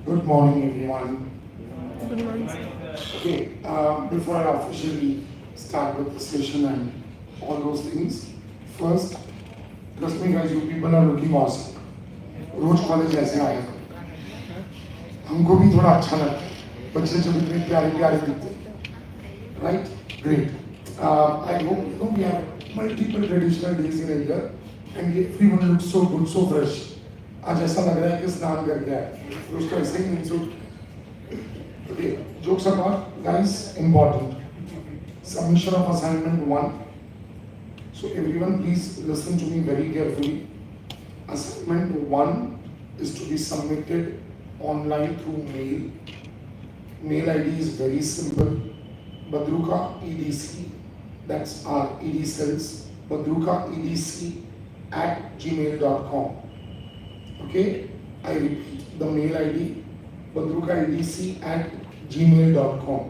Good morning, everyone. Good morning, sir. Okay, before I officially start with the session and all those things, first, trust me guys, you people are looking awesome. रोज college ऐसे आए हमको भी थोड़ा अच्छा लगता है बच्चे जब इतने प्यारे प्यारे दिखते हैं right great I hope you know we have multiple traditional days in a year and everyone looks so good so fresh आज ऐसा लग रहा है कि स्नान करके आए तो उसका ऐसे ही नहीं suit okay jokes apart guys important submission of assignment 1 so everyone please listen to me very carefully. Assignment 1 is to be submitted online through mail. Mail ID is very simple. Badruka EDC, that's our ED cells. Badruka EDC at gmail.com. Okay, I repeat the mail ID. Badruka EDC at gmail.com.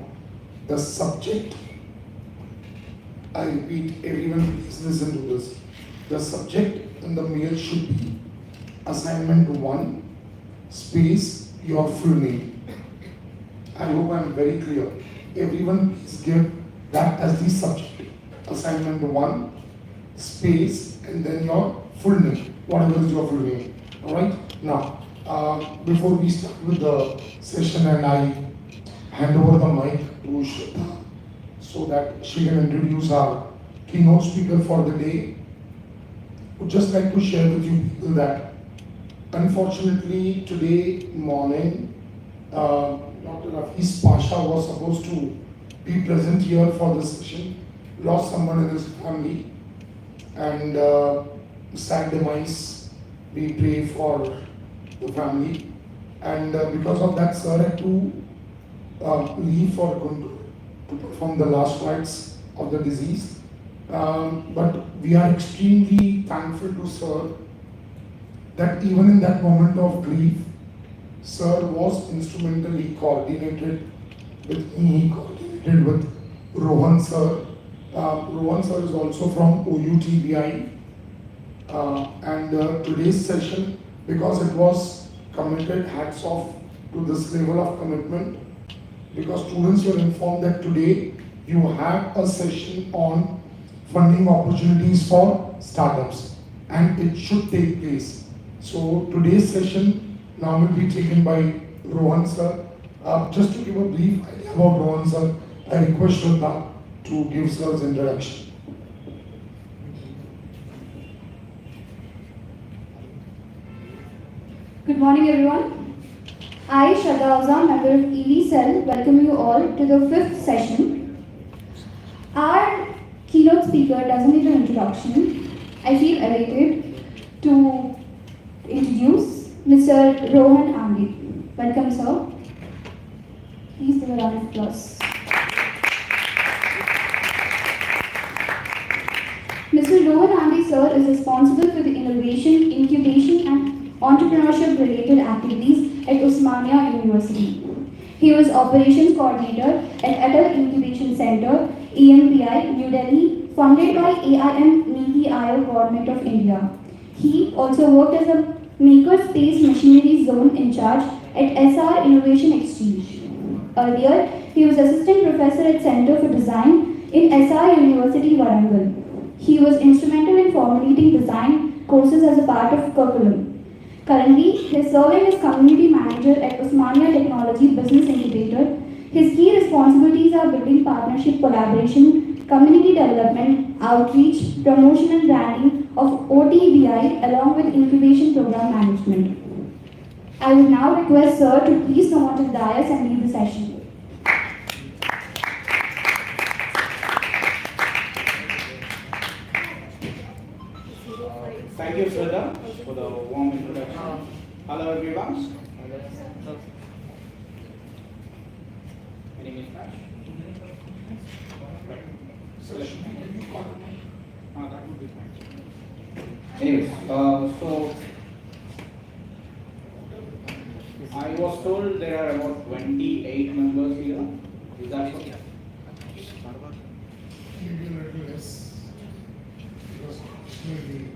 The subject. I repeat, everyone please listen to this. The subject in the mail should be assignment 1 space your full name. I hope I am very clear. Everyone please give that as the subject. Assignment 1 space and then your full name, whatever is your full name. Alright? Now, before we start with the session and I hand over the mic to Shweta so that she can introduce our keynote speaker for the day, would just like to share with you people that unfortunately today morning Dr. Rafiz Pasha was supposed to be present here for this session, lost someone in his family and sad demise. We pray for the family and because of that sir had to leave for Guntur to perform the last rites of the deceased. But we are extremely thankful to Sir that even in that moment of grief, Sir was instrumental. He coordinated with me, he coordinated with Rohan Sir. Rohan Sir is also from OUTBI. And today's session, because it was committed, hats off to this level of commitment, because students were informed that today you have a session on funding opportunities for startups and it should take place. So today's session now will be taken by Rohan sir. Just to give a brief idea about Rohan sir, I request Shraddha to give sir's introduction. Good morning, everyone. I, Shraddha, member of ED Cell, welcome you all to the 5th session. Our keynote speaker doesn't need an introduction. I feel elated to introduce Mr. Rohan Ambi. Welcome, sir. Please give a round of applause. Mr. Rohan Ambi, sir, is responsible for the innovation, incubation, and entrepreneurship related activities at Osmania University. He was operations coordinator at Atal Incubation Center, AMPI, New Delhi, funded by AIM Niti Aayog Government of India. He also worked as a makerspace machinery zone in charge at SR Innovation Exchange. Earlier, he was assistant professor at Center for Design in SR University, Warangal. He was instrumental in formulating design courses as a part of curriculum. Currently, he is serving as community manager at Osmania Technology Business Incubator. His key responsibilities are building partnership, collaboration, community development, outreach, promotion and branding of OTBI along with incubation program management. I would now request Sir to please come onto the dais and lead the session. Thank you, Shraddha, for the warm introduction. Hello, everyone. My name is Nash. That would be fine. Anyways, so I was told there are about 28 members here. Is that so? Yes. Because maybe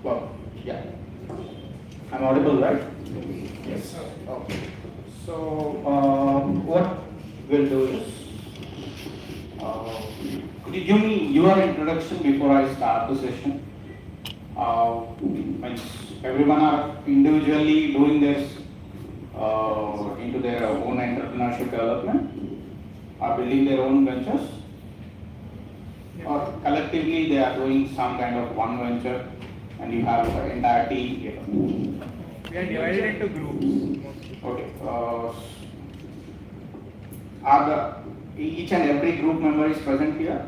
well, yeah. I'm audible, right? yes, sir. Okay. So, what we'll do is, could you give me your introduction before I start the session? Means everyone are individually doing this into their own entrepreneurship development, are building their own ventures, or collectively they are doing some kind of one venture, and you have an entire team here. We are divided into groups. Okay. Are the each and every group member is present here?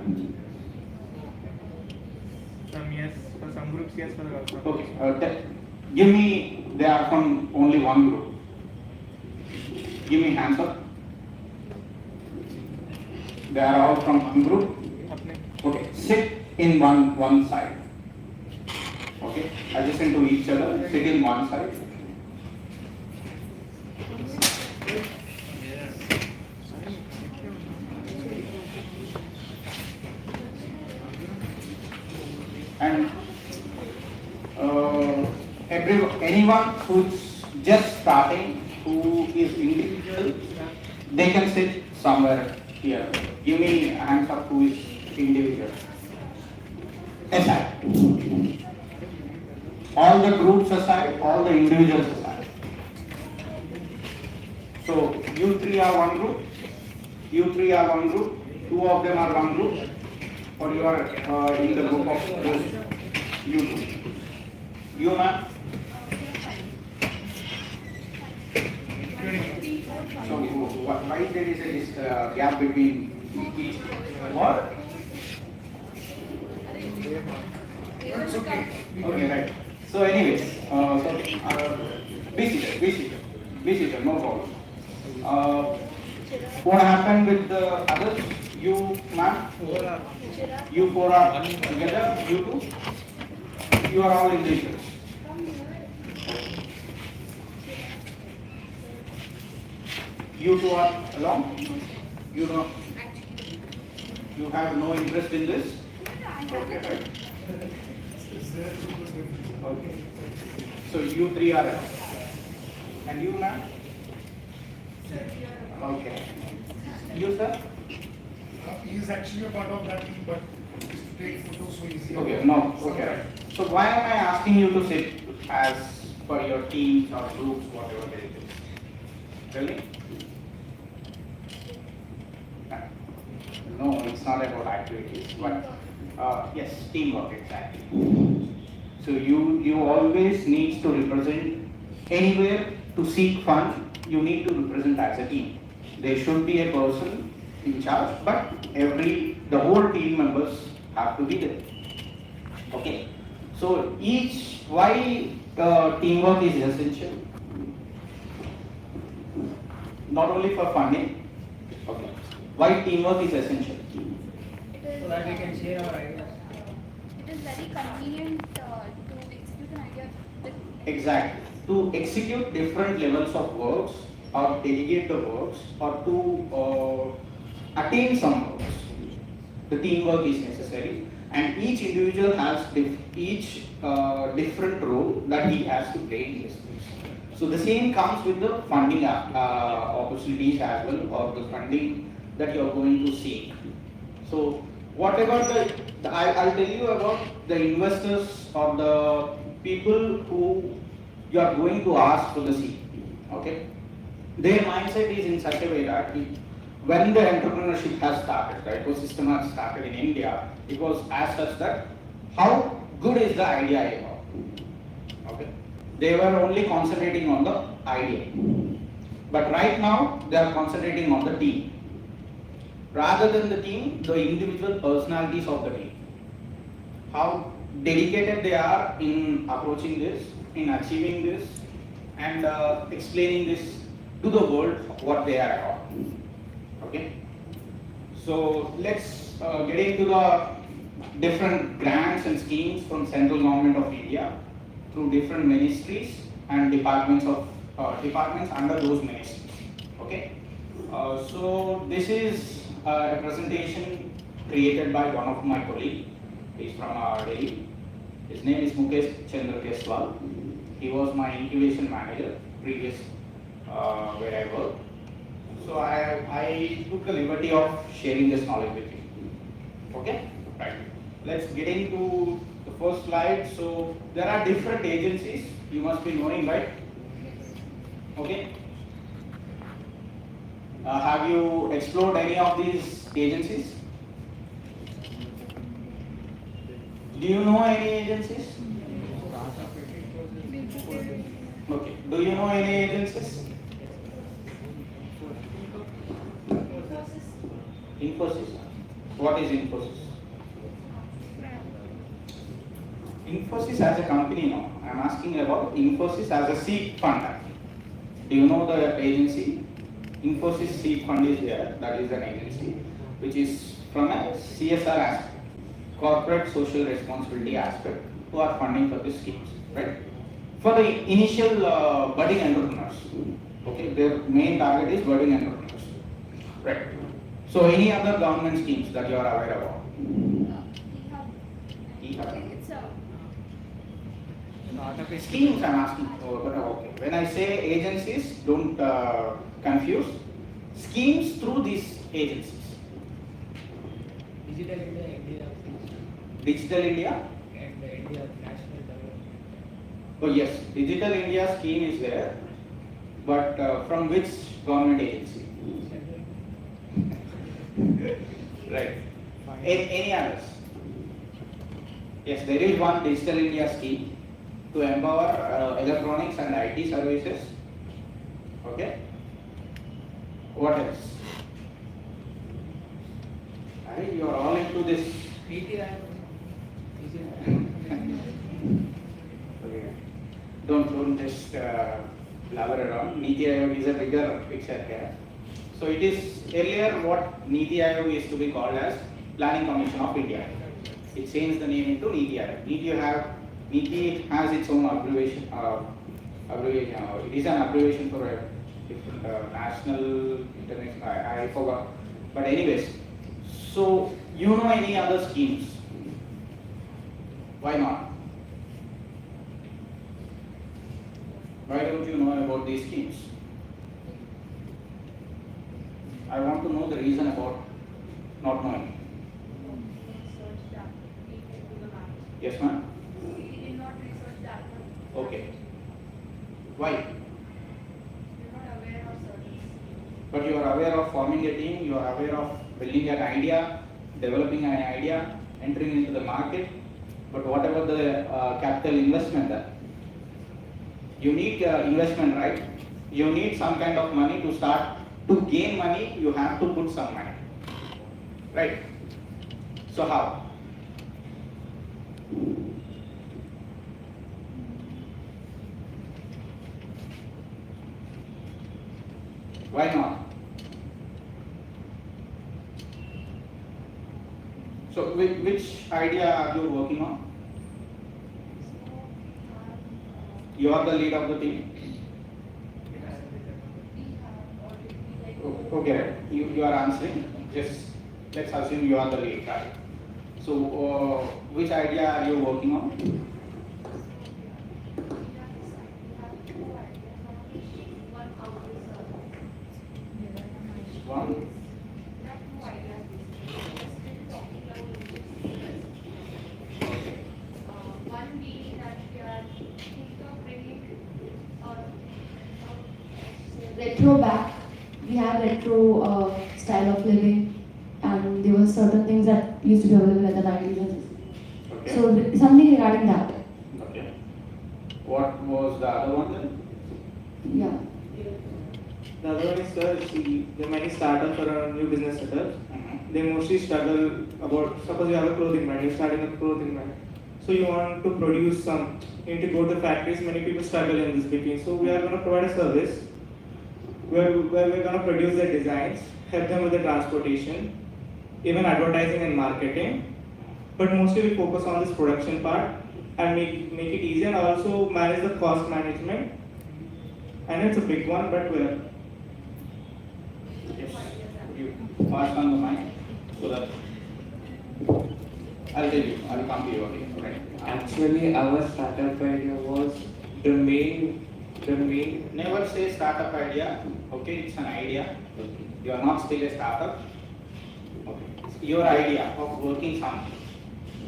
Some yes, for some groups yes, for the others. Okay. Give me. They are from only one group. Give me hands up. They are all from one group. Okay. Sit in one side. Okay. Adjacent to each other. Sit in one side. And anyone who's just starting, who is individual, they can sit somewhere here. Give me hands up who is individual. Aside. All the groups aside, all the individuals aside. So you three are one group, you three are one group, two of them are one group, or you are in the group of those you two. You ma'am? So why there is this gap between each? What? It's okay. Okay, right. So anyways, be seated, no problem. What happened with the others? You ma'am? You four are together, you two? You are all individuals. You two are alone? You know, you have no interest in this? Okay, right. Okay. So you three are alone. And you ma'am? Okay. You sir? He is actually a part of that team, but to take photos so easy. Okay, no, okay, right. So why am I asking you to sit as for your teams or groups, whatever it is? Really? No, it's not about activities, but yes, teamwork exactly. So you always need to represent anywhere to seek fund. You need to represent as a team. There should be a person in charge, but the whole team members have to be there. Okay. So why teamwork is essential? Not only for funding. Okay. Why teamwork is essential? So that we can share our ideas. It is very convenient to execute an idea with Exactly. To execute different levels of works or delegate the works or to attain some goals. The teamwork is necessary, and each individual has different role that he has to play in this space. So the same comes with the funding opportunities as well, or the funding that you are going to seek. So whatever I'll tell you about the investors or the people who you are going to ask for the seed. Okay, their mindset is in such a way that when the entrepreneurship has started, the ecosystem has started in India, it was as such that how good is the idea about? Okay, they were only concentrating on the idea, but right now they are concentrating on the team. Rather than the team, the individual personalities of the team. How dedicated they are in approaching this, in achieving this, and explaining this to the world what they are about. Okay. So let's get into the different grants and schemes from central government of India through different ministries and departments under those ministries. Okay. So this is a presentation created by one of my colleagues. He's from Delhi. His name is Mukesh Chandra Keswal. He was my incubation manager previous where I worked. So I took the liberty of sharing this knowledge with you. Okay? Right. Let's get into the first slide. So there are different agencies. You must be knowing, right? Okay. Have you explored any of these agencies? Do you know any agencies? Okay. Do you know any agencies? Infosys. What is Infosys? Infosys as a company, no. I am asking about Infosys as a seed fund. Do you know the agency? Infosys seed fund is there. That is an agency which is from a CSR aspect, corporate social responsibility aspect, who are funding for these schemes, right? For the initial budding entrepreneurs. Okay, their main target is budding entrepreneurs, right? So any other government schemes that you are aware about? Schemes I'm asking. Okay. When I say agencies, don't confuse. Schemes through these agencies. Digital India, Digital India? and India National Development. Oh yes, Digital India scheme is there, but from which government agency? Right. Any others? Yes, there is one Digital India scheme to empower electronics and IT services. Okay. What else? You are all into this. NITI Aayog. Okay. Don't just blabber around. NITI Aayog is a bigger picture here. So it is earlier what NITI Aayog used to be called as Planning Commission of India. It changed the name into NITI Aayog. NITI has its own abbreviation. It is an abbreviation for a different national, international. I forgot. But anyways, so you know any other schemes? Why not? Why don't you know about these schemes? I want to know the reason about not knowing. Yes, ma'am? We did not research that much. Okay. Why? We're not aware of certain. But you are aware of forming a team, you are aware of building an idea, developing an idea, entering into the market. But what about the capital investment then? You need investment, right? You need some kind of money to start. To gain money, you have to put some money. Right? So how? Why not? So which idea are you working on? You are the lead of the team. Okay, you are answering. Just let's assume you are the lead, right? So, which idea are you working on? One. One being that we are thinking of bringing Retro back. We have retro style of living, and there were certain things that used to be available at the 90s. Okay. So something regarding that. Okay. What was the other one then? Yeah. The other one is, sir, see, there are many startups or new business setups. Mhm. They mostly struggle about, suppose you have a clothing brand, you're starting a clothing brand. So you want to produce some, you need to go to factories, many people struggle in this between. So we are going to provide a service where we're going to produce their designs, help them with the transportation, even advertising and marketing. But mostly we focus on this production part and make it easy, and also manage the cost management. I know it's a big one, but we're Yes. You pass on the mic so that I'll tell you. I'll come to you again. Right. Actually, our startup idea was the main. Never say startup idea. Okay, it's an idea. You are not still a startup. Okay. It's your idea of working something.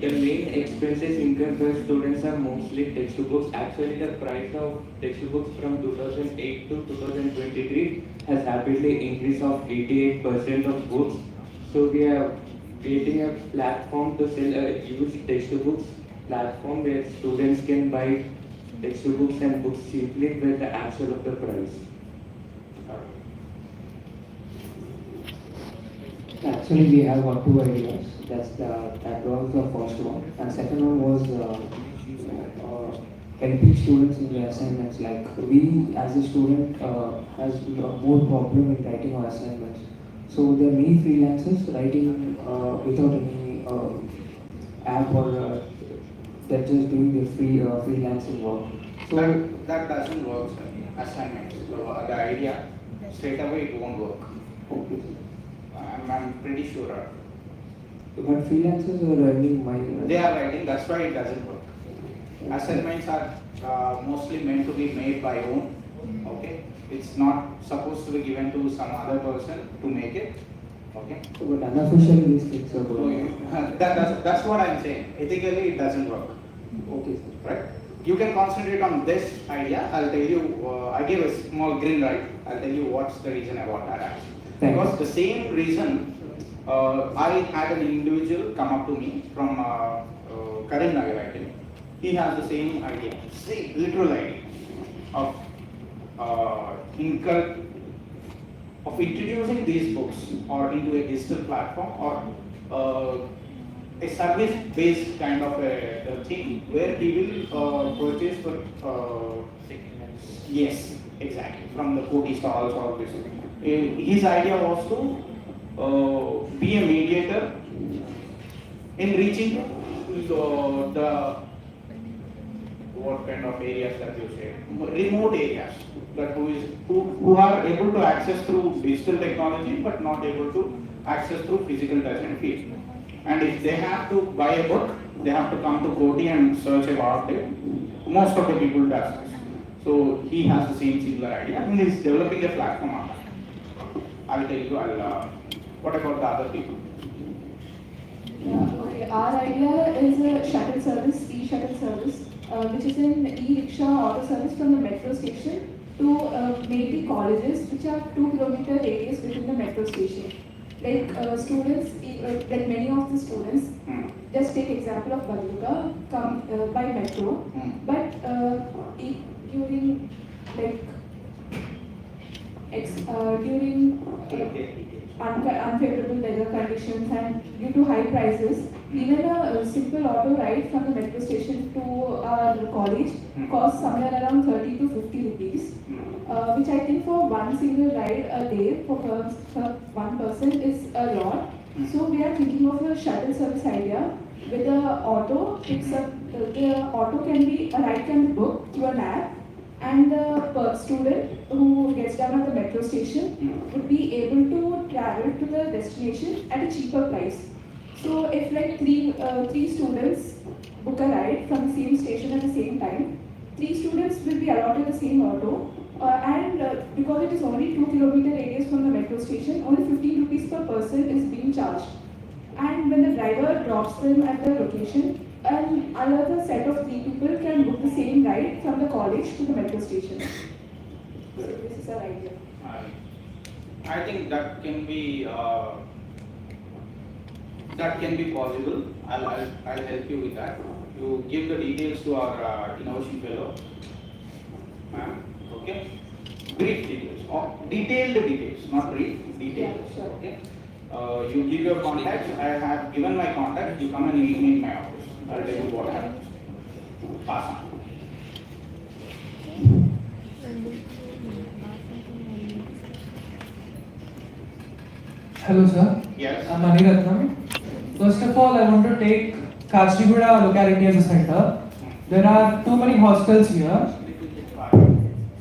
The main expenses incurred by students are mostly textbooks. Actually, the price of textbooks from 2008 to 2023 has rapidly increased of 88% of books. So we are creating a platform to sell a used textbooks platform where students can buy textbooks and books cheaply with the actual of the price. Actually, we have got two ideas. That was the first one, and second one was helping students in their assignments. Like we, as a student, has more problem in writing our assignments. So there are many freelancers writing without any app or they're just doing their freelancing work. So That doesn't work, sir. Assignments. So the idea straight away it won't work. okay. I'm pretty sure. But freelancers are earning money. They are writing. That's why it doesn't work. Assignments are mostly meant to be made by own. Okay. It's not supposed to be given to some other person to make it. Okay. But unofficially, these things are So going. that's what I'm saying. Ethically, it doesn't work. Okay, sir. Right? You can concentrate on this idea. I'll tell you, I gave a small grin, right? I'll tell you what's the reason about that actually. Thank you. Because the same reason, I had an individual come up to me from Karimnagar actually. He has the same idea, same literal idea of introducing these books or into a digital platform or a service-based kind of a thing where he will purchase for yes, exactly, from the Koti stalls or this. His idea was to be a mediator in reaching the what kind of areas that you say, remote areas that who are able to access through digital technology but not able to access through physical touch and feel. And if they have to buy a book, they have to come to Koti and search about it. Most of the people does this. So he has the same similar idea and he's developing a platform on that. I'll tell you, what about the other people? Yeah, okay. Our idea is a shuttle service, e-shuttle service, which is an e-rickshaw auto service from the metro station to maybe colleges which are 2-kilometer radius within the metro station. Like students, like many of the students, just take example of Baluga, come by metro, but during like during unfavorable weather conditions and due to high prices, even a simple auto ride from the metro station to our college costs somewhere around 30 to 50 rupees, which I think for one single ride a day for one person is a lot. So we are thinking of a shuttle service idea where the auto picks up, the auto can be, a ride can be booked through an app and the student who gets down at the metro station would be able to travel to the destination at a cheaper price. So if like three students book a ride from the same station at the same time, three students will be allotted the same auto, and because it is only 2 kilometer radius from the metro station, only 15 rupees per person is being charged. And when the driver drops them at the location, another set of three people can book the same ride from the college to the metro station. So this is our idea. I think that can be possible. I'll help you with that. You give the details to our innovation fellow, ma'am. Okay. Brief details or detailed details, not brief. Detailed. Yeah, sure. Okay. You give your contacts. I have given my contact. You come and meet me in my office. I'll tell you what happens. Pass on. Hello sir, Yes. I'm Maniratnam. First of all, I want to take Kashriguda locality as a center. There are too many hostels here.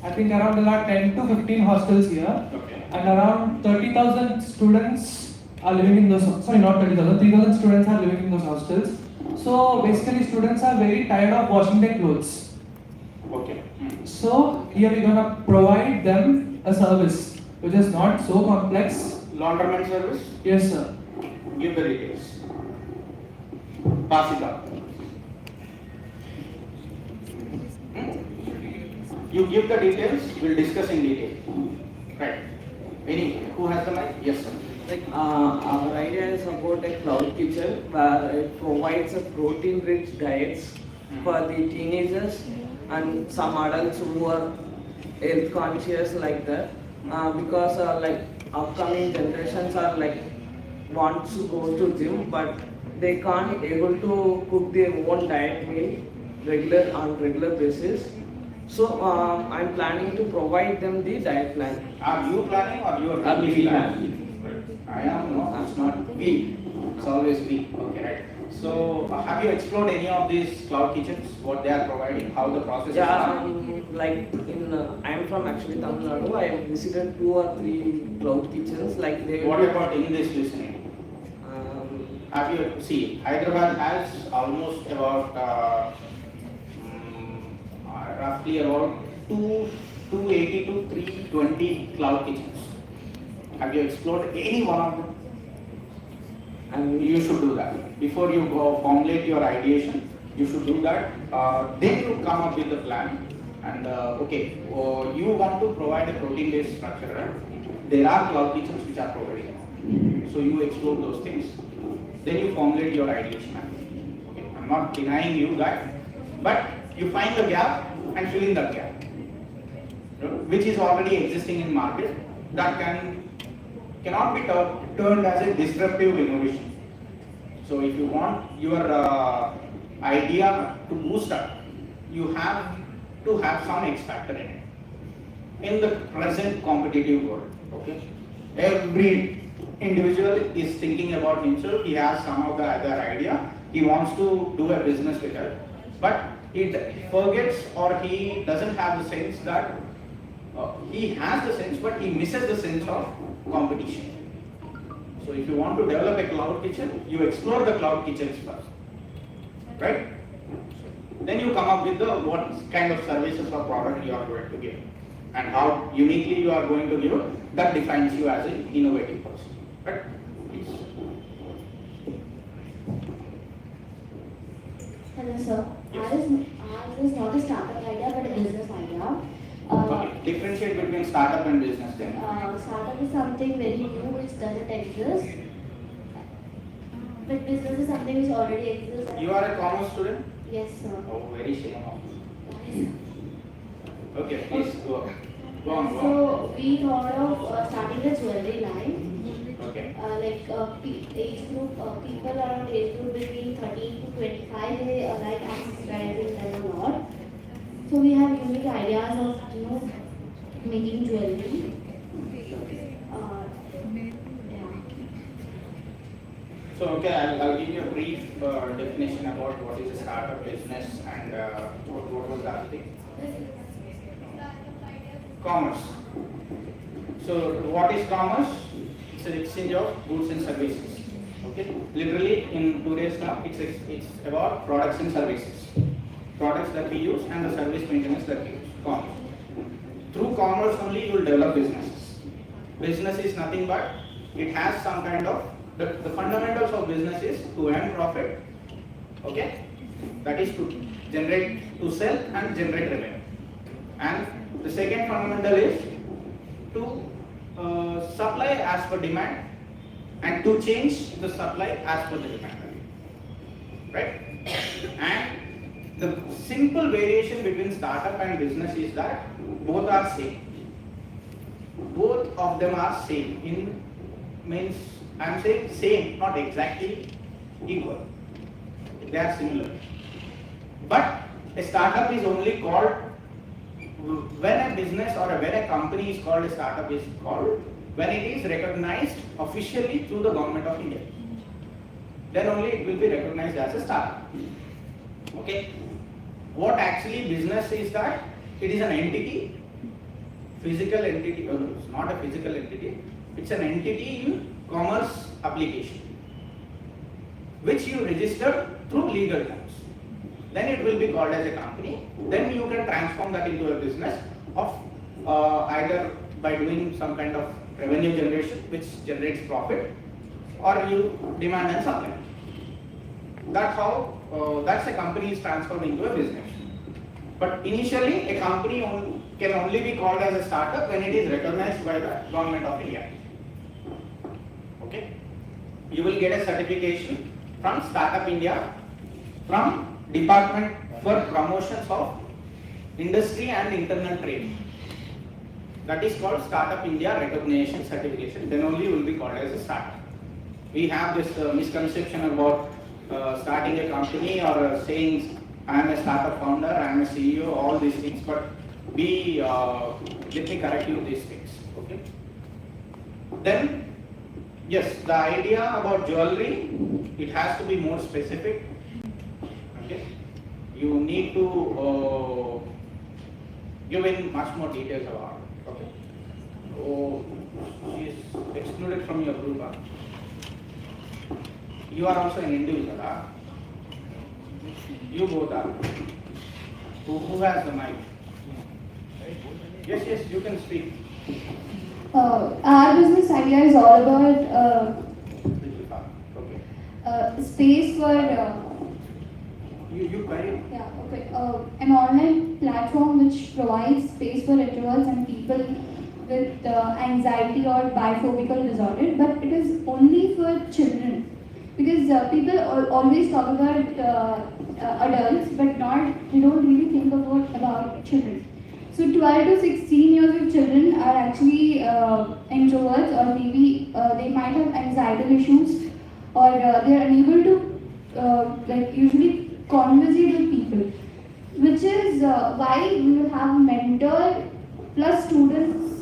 I think around there are 10 to 15 hostels here. Okay. And around 30,000 students are living in those, sorry not 30,000, 3,000 students are living in those hostels. So basically students are very tired of washing their clothes. Okay. So here we're gonna provide them a service which is not so complex. Laundromat service. Yes sir. Give the details. Pass it on. You give the details, we'll discuss in detail. Right. Who has the mic? Yes, sir. Our idea is about a cloud kitchen where it provides a protein-rich diets for the teenagers and some adults who are health conscious like that. Because like upcoming generations are like wants to go to gym, but they can't able to cook their own diet meal on regular basis. So I'm planning to provide them the diet plan. Are you planning or you are planning? I am, no, it's not we. It's always we. Okay, right. So have you explored any of these cloud kitchens? What they are providing? How the process is done? Like I'm from actually Tamil Nadu. I have visited 2 or 3 cloud kitchens. Like they. What about English listening? Have you see Hyderabad has almost about roughly about 280 to 320 cloud kitchens. Have you explored any one of them? And you should do that. Before you go formulate your ideation, you should do that. Then you come up with a plan. And okay, you want to provide a protein-based structure, right? There are cloud kitchens which are providing. So you explore those things. Then you formulate your ideation. Okay, I'm not denying you that, but you find the gap and fill in that gap, which is already existing in market. That cannot be turned as a disruptive innovation. So if you want your idea to boost up, you have to have some X factor in it. In the present competitive world, okay, every individual is thinking about himself. He has some of the other idea. He wants to do a business with it, but he forgets or he doesn't have the sense that he has the sense, but he misses the sense of competition. So if you want to develop a cloud kitchen, you explore the cloud kitchens first, right? Then you come up with the what kind of services or product you are going to give and how uniquely you are going to give it. That defines you as an innovative person, right? Please. Hello sir. Ours is not a startup idea but a business idea. Okay. Differentiate between startup and business then. Startup is something very new which doesn't exist. But business is something which already exists. You are a commerce student? Yes sir. Oh, very shame of you. Okay, please go. Go on. So we thought of starting a jewelry line. Okay. Age group, people around age group between 13 to 25, they like accessorizing them a lot. So we have unique ideas of making jewelry. So okay, I'll give you a brief definition about what is a startup business and what was the other thing. commerce. So what is commerce? It's an exchange of goods and services. Okay, literally in today's term, it's about products and services, products that we use and the service maintenance that we use. Commerce. Through commerce only you will develop businesses. Business is nothing but it has some kind of the fundamentals of business is to earn profit. Okay, that is to sell and generate revenue. And the second fundamental is to supply as per demand and to change the supply as per the demand. Right? And the simple variation between startup and business is that both are same. Both of them are same. In means I am saying same, not exactly equal. They are similar. But a startup is only called when a business or when a company is called a startup is called when it is recognized officially through the government of India. Then only it will be recognized as a startup. Okay. What actually business is that? It is an entity, physical entity, it's not a physical entity, it's an entity in commerce application, which you register through legal terms. Then it will be called as a company. Then you can transform that into a business of either by doing some kind of revenue generation, which generates profit, or you demand and supply. That's how that's a company is transformed into a business. But initially, a company can only be called as a startup when it is recognized by the government of India. Okay, you will get a certification from Startup India, from Department for Promotions of Industry and Internal Trade. That is called Startup India Recognition Certification. Then only you will be called as a startup. We have this misconception about starting a company or saying I am a startup founder, I am a CEO, all these things. But let me correct you these things. Okay. Then yes, the idea about jewelry, it has to be more specific. Okay, you need to give in much more details about it. Okay. Oh, she is excluded from your group. Huh? You are also an individual. Huh? You both are. Who has the mic? Yes, you can speak. Our business idea is all about space for. You carry. Yeah, okay. An online platform which provides space for introverts and people with anxiety or biphobical disorder, but it is only for children. Because people always talk about adults, but they don't really think about children. So 12 to 16 years old children are actually introverts, or maybe they might have anxiety issues, or they are unable to usually conversate with people, which is why we will have mentor plus students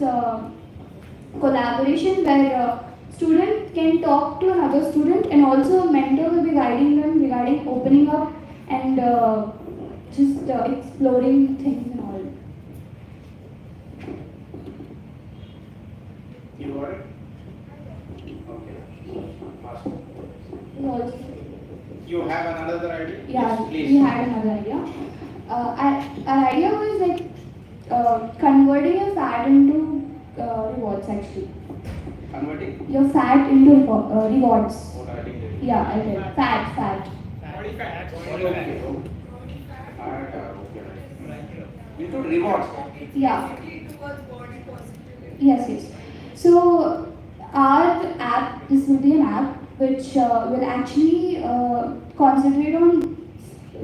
collaboration where student can talk to another student, and also a mentor will be guiding them regarding opening up and just exploring things and all. You got it? Okay. Awesome. You have another idea? Yeah, yes, please. we had another idea. Our idea was converting a fad into rewards actually. Converting? Your fat into rewards. What are you? Yeah, I did. Fat. Body fat. Okay. Into rewards. Yeah. Yes. So our app, this will be an app which will actually concentrate on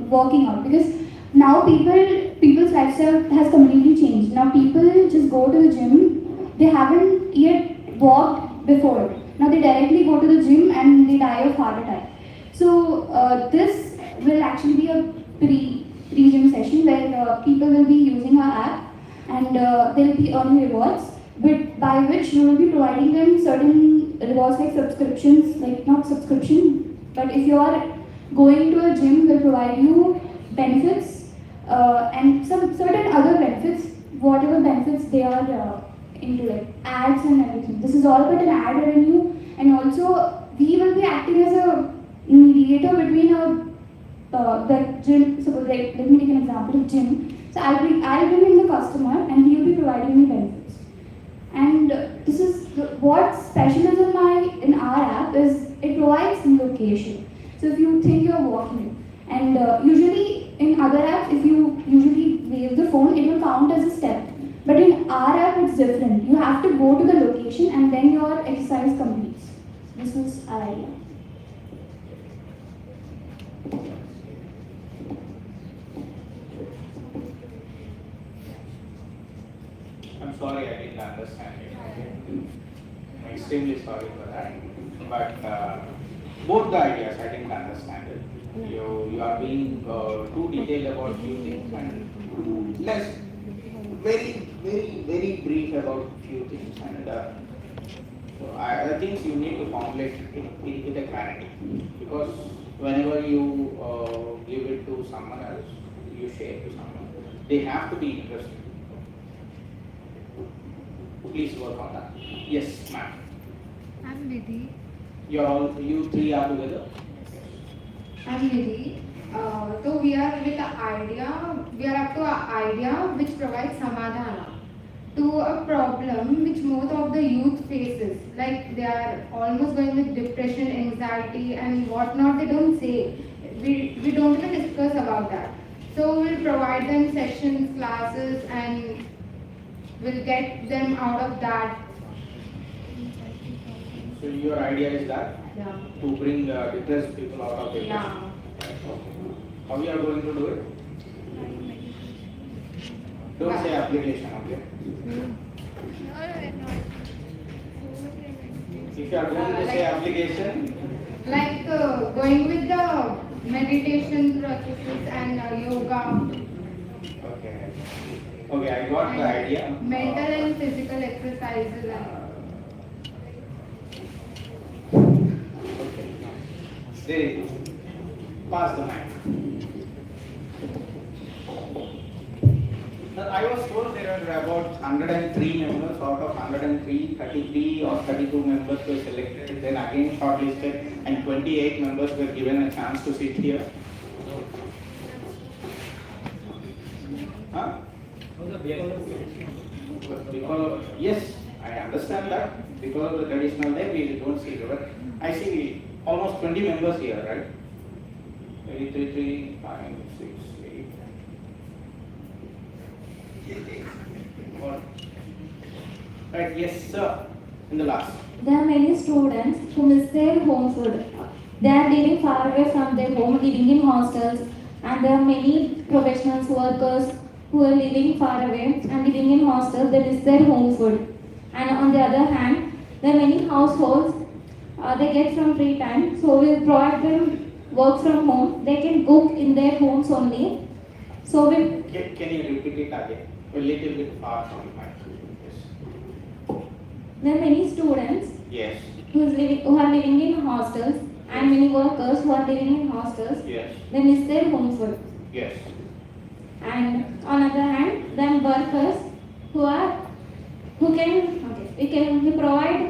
working out, because now people's lifestyle has completely changed. Now people just go to the gym. They haven't yet walked before. Now they directly go to the gym and they die of heart attack. So this will actually be a pre-gym session where people will be using our app, and they'll be earning rewards, but by which we will be providing them certain rewards like subscriptions, like not subscription, but if you are going to a gym, we'll provide you benefits and some certain other benefits whatever benefits they are into, like ads and everything. This is all about an ad revenue, and also we will be acting as a mediator between the gym. Suppose, like, let me take an example of gym. So I'll bring in the customer, and he will be providing me benefits. And this is what's special is in our app is it provides location. So if you think you're walking, and usually in other apps, if you usually wave the phone, it will count as a step. But in our app, it's different. You have to go to the location, and then your exercise completes. This is our idea. I'm sorry, I didn't understand it. I'm extremely sorry for that. But both the ideas, I didn't understand it. You are being too detailed about few things and less, very brief about few things. And so I think you need to formulate it with a clarity, because whenever you give it to someone else, you share to someone, they have to be interested. Please work on that. Yes, ma'am. I'm Vidhi. You three are together? I'm Vidhi. So we are with the idea, we are up to an idea which provides samadhana to a problem which most of the youth faces. Like they are almost going with depression, anxiety and whatnot, they don't say. We don't even discuss about that. So we'll provide them sessions, classes, and we'll get them out of that. So your idea is that? Yeah. To bring depressed people out of depression? Yeah. How you are going to do it? Don't say application, okay? If you are going to say application? Like going with the meditation practices and yoga. Okay. Okay, I got the idea. Mental and physical exercises. Okay. They pass the mic. I was told there are about 103 members out of 103, 33 or 32 members were selected, then again shortlisted, and 28 members were given a chance to sit here. Huh? Because, yes, I understand that. Because of the traditional name, we don't see it. But I see almost 20 members here, right? 3, 5, 6, 8. Right, yes, sir. In the last. There are many students who miss their home food. They are living far away from their home, living in hostels, and there are many professionals, workers who are living far away and living in hostels. They miss their home food. And on the other hand, there are many households they get from free time, so we provide them work from home. They can cook in their homes only. So we Can you repeat it again? A little bit far from the mic. Yes. there are many students Yes. who are living in hostels, and many workers who are living in hostels. Yes. They miss their home food. Yes. And on other hand, then workers we provide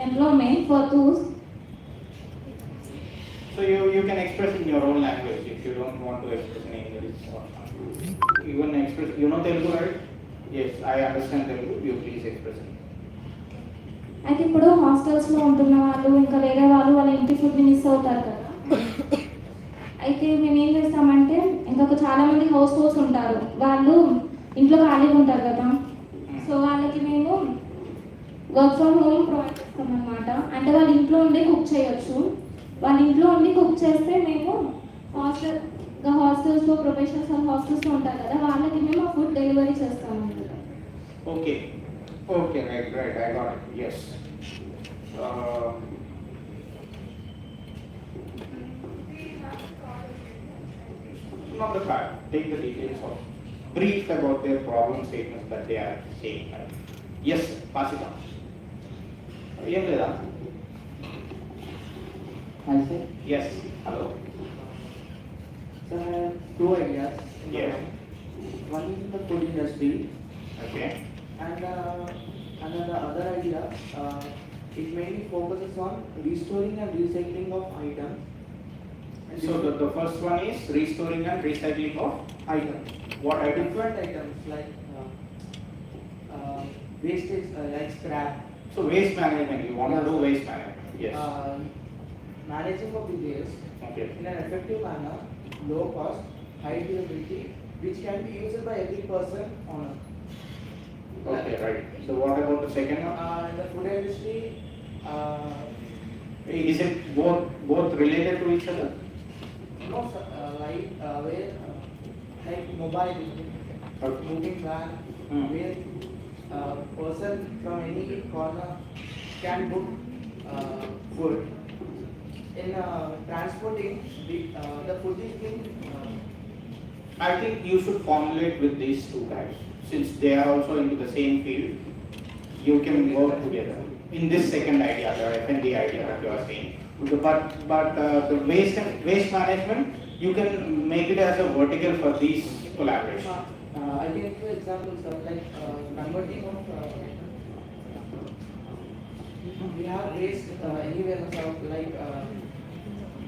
employment for those. So you can express in your own language if you don't want to express in English. You can express, you know Telugu, right? Yes, I understand Telugu. You please express it. అయితే ఇప్పుడు హాస్టల్స్లో ఉంటున్న వాళ్ళు ఇంకా వేరే వాళ్ళ ఇంటి ఫుడ్ని మిస్ అవుతారు కదా. అయితే మేము ఏం చేస్తామంటే ఇంకొక చాలా మంది హౌస్ హోల్డ్స్ ఉంటారు, వాళ్ళు ఇంట్లో ఖాళీగా ఉంటారు కదా. సో వాళ్ళకి మేము వర్క్ ఫ్రమ్ హోమ్ ప్రొవైడ్ చేస్తాం అనమాట. అంటే వాళ్ళ ఇంట్లో ఉండి కుక్ చేయొచ్చు. వాళ్ళ ఇంట్లో ఉండి కుక్ చేస్తే మేము హాస్టల్స్లో ప్రొఫెషనల్స్ హాస్టల్స్లో ఉంటారు కదా, వాళ్ళకి మేము ఆ ఫుడ్ డెలివరీ చేస్తాం అనమాట. Okay. Okay, right, I got it. Yes. Not the fact. Take the details of brief about their problem statements that they are saying. Yes, pass it on. Yes, Veda. Hi sir. Yes. Hello. Sir, I have two ideas. Yes. One is in the food industry. Okay. And the other idea, it mainly focuses on restoring and recycling of items. And So the first one is restoring and recycling of items. What items? different items like wastage, like scrap. So waste management, you want to do waste management? Yes. Managing of the waste Okay. in an effective manner, low cost, high durability, which can be used by every person on earth. Okay, right. So what about the second one? In the food industry, Is it both related to each other? no, sir, like where like mobile, Okay. moving van, Hmm. where person from any corner can book food. In transporting, the food is being I think you should formulate with these two guys. Since they are also into the same field, you can work together. In this second idea, the F&D idea that you are saying. But the waste management, you can make it as a vertical for these collaboration. I can give examples of like converting of we have waste anywhere in shop like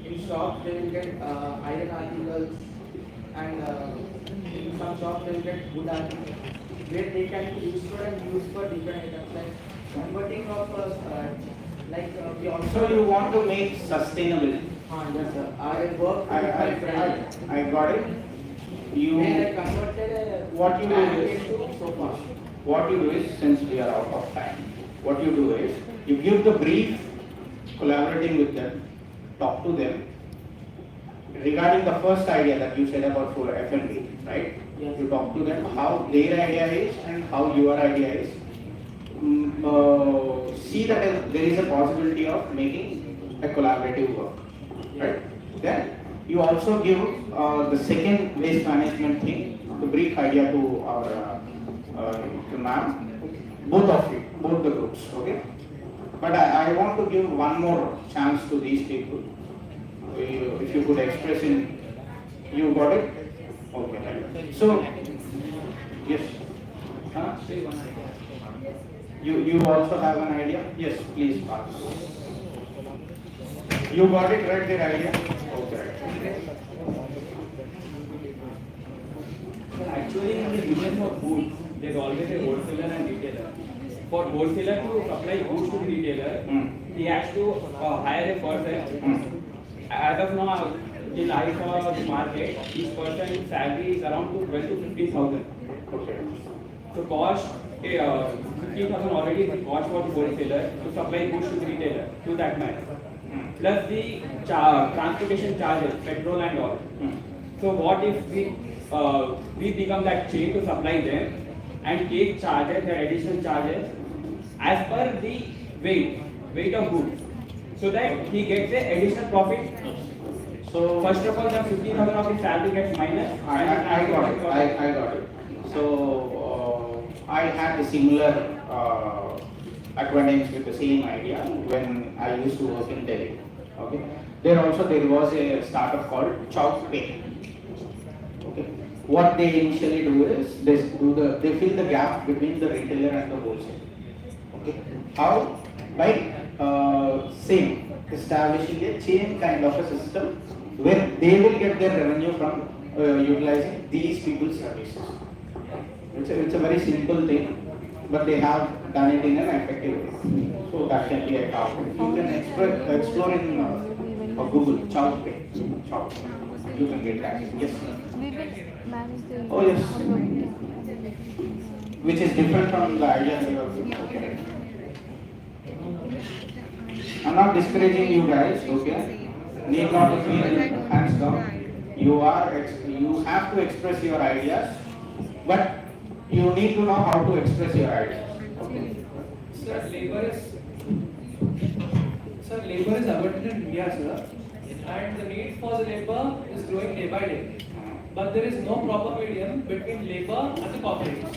in shop they will get iron articles and in some shops they will get wood articles where they can be used for and used for different items like converting of like we also. So you want to make sustainable. Yes sir. I work with my friend. I got it. You Where I converted what you do is into sofa. what you do is, since we are out of time, what you do is you give the brief, collaborating with them, talk to them regarding the first idea that you said about for F&B, right? Yes. You talk to them how their idea is and how your idea is. See that there is a possibility of making a collaborative work, right? Then you also give the second waste management thing, the brief idea to our to ma'am, both of you, both the groups, okay? But I want to give one more chance to these people. If you could express in, you got it? Okay, right. So, yes. Huh? You also have an idea? Yes, please pass. You got it right, their idea? Okay. Actually, in the business of food, there's always a wholesaler and retailer. For wholesaler to supply goods to the retailer, he has to hire a person. As of now, till I saw the market, each person's salary is around 12 to 15,000. Okay. So cost, 15,000 already is the cost for the wholesaler to supply goods to the retailer, to that man. Plus the transportation charges, petrol and all. So what if we become that chain to supply them and take charges, the additional charges as per the weight of goods, so that he gets the additional profit. So first of all, the 15,000 of his salary gets minus. I got it. I got it. So I had a similar acquaintance with the same idea when I used to work in Delhi. Okay. There was a startup called Chalk Pay. Okay. What they initially do is they fill the gap between the retailer and the wholesale. Okay. How? By establishing a chain kind of a system where they will get their revenue from utilizing these people's services. It's a very simple thing, but they have done it in an effective way. So that can be a topic. You can explore in Google, Chow Pay. Chow. You can get that. Yes. Oh yes. Which is different from the idea you have. Okay. I'm not discouraging you guys, okay? Need not to feel hands down. You have to express your ideas, but you need to know how to express your ideas. Okay. Sir, labor is abundant in India, sir, and the need for the labor is growing day by day. But there is no proper medium between labor and the corporate.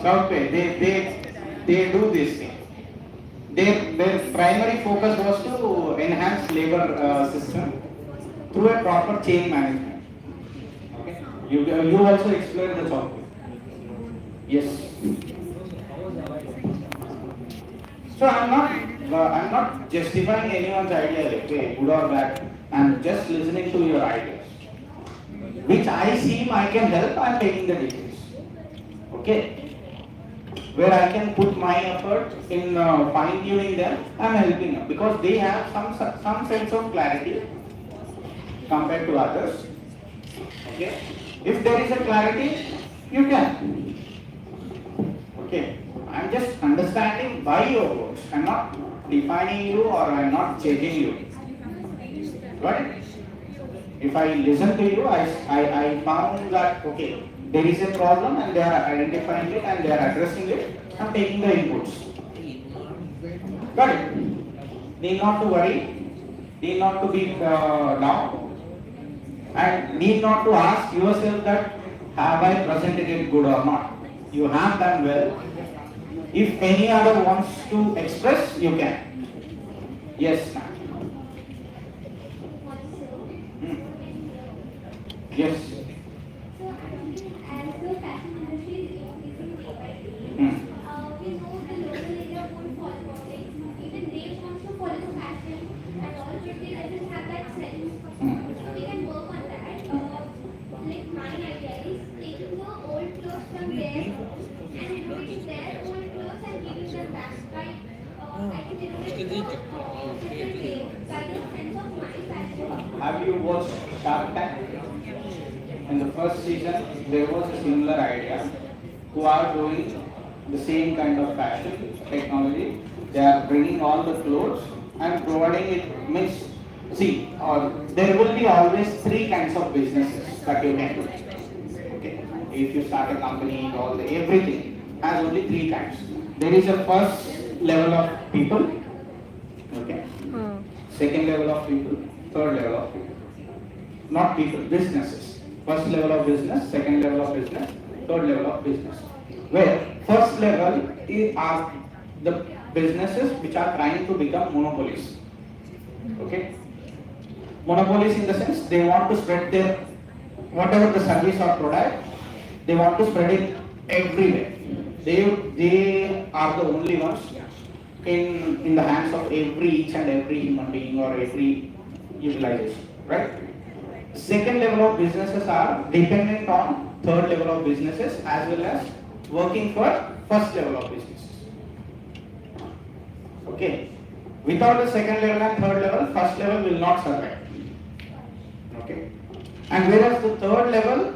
Southway, they do this thing. Their primary focus was to enhance labor system through a proper chain management. Okay. You also explain the Southway. Yes. So I'm not justifying anyone's idea, okay, good or bad. I'm just listening to your ideas. Which I seem I can help, I'm taking the details. Okay. Where I can put my effort in fine tuning them, I'm helping them because they have some sense of clarity compared to others. Okay. If there is a clarity, you can. Okay. I'm just understanding by your words. I'm not defining you or I'm not judging you. Right? If I listen to you, I found that, okay, there is a problem and they are identifying it and they are addressing it. I'm taking the inputs. Got it? Need not to worry, need not to be down, and need not to ask yourself that have I presented it good or not. You have done well. If any other wants to express, you can. Yes, ma'am. Yes. So as the fashion industry is increasing day by day, we know the local area won't follow it. Even they want to follow the fashion and all, but they doesn't have that sense. So we can work on that. Like my idea is taking the old clothes from there and innovating their old clothes and giving them back by I can innovate different way by the sense of my fashion. Have you watched Shark Tank? In the first season, there was a similar idea who are doing the same kind of fashion technology. They are bringing all the clothes and providing it. Means, see, there will be always three kinds of businesses that you can do. Okay, if you start a company, everything has only three kinds. There is a first level of people. Okay, second level of people, third level of people. Not people, businesses. First level of business, second level of business, third level of business. Where first level are the businesses which are trying to become monopolies. Okay? Monopolies in the sense they want to spread their whatever the service or product, they want to spread it everywhere. They are the only ones in the hands of each and every human being or every utilization. Right? Second level of businesses are dependent on third level of businesses as well as working for first level of businesses. Okay. Without the second level and third level, first level will not survive. Okay. And whereas the third level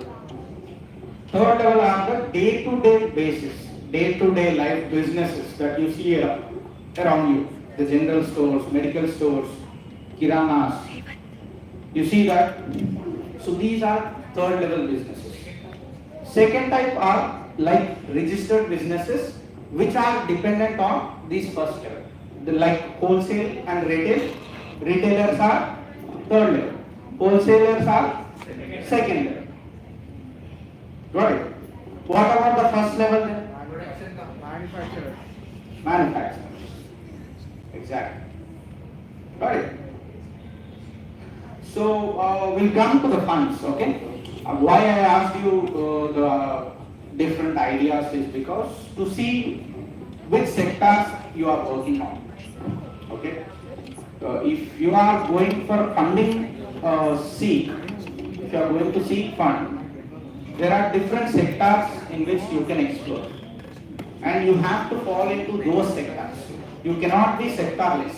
are the day-to-day basis, day-to-day life businesses that you see around you. The general stores, medical stores, kiranas. You see that? So these are third level businesses. Second type are like registered businesses which are dependent on these first level. Like wholesale and retail. Retailers are third level. Wholesalers are second level. Got it? What about the first level then? Manufacturers. Manufacturers. Exactly. Got it? So we'll come to the funds, okay? Why I asked you the different ideas is because to see which sectors you are working on, okay? If you are going for funding, if you are going to seek fund, there are different sectors in which you can explore, and you have to fall into those sectors. You cannot be sectorless,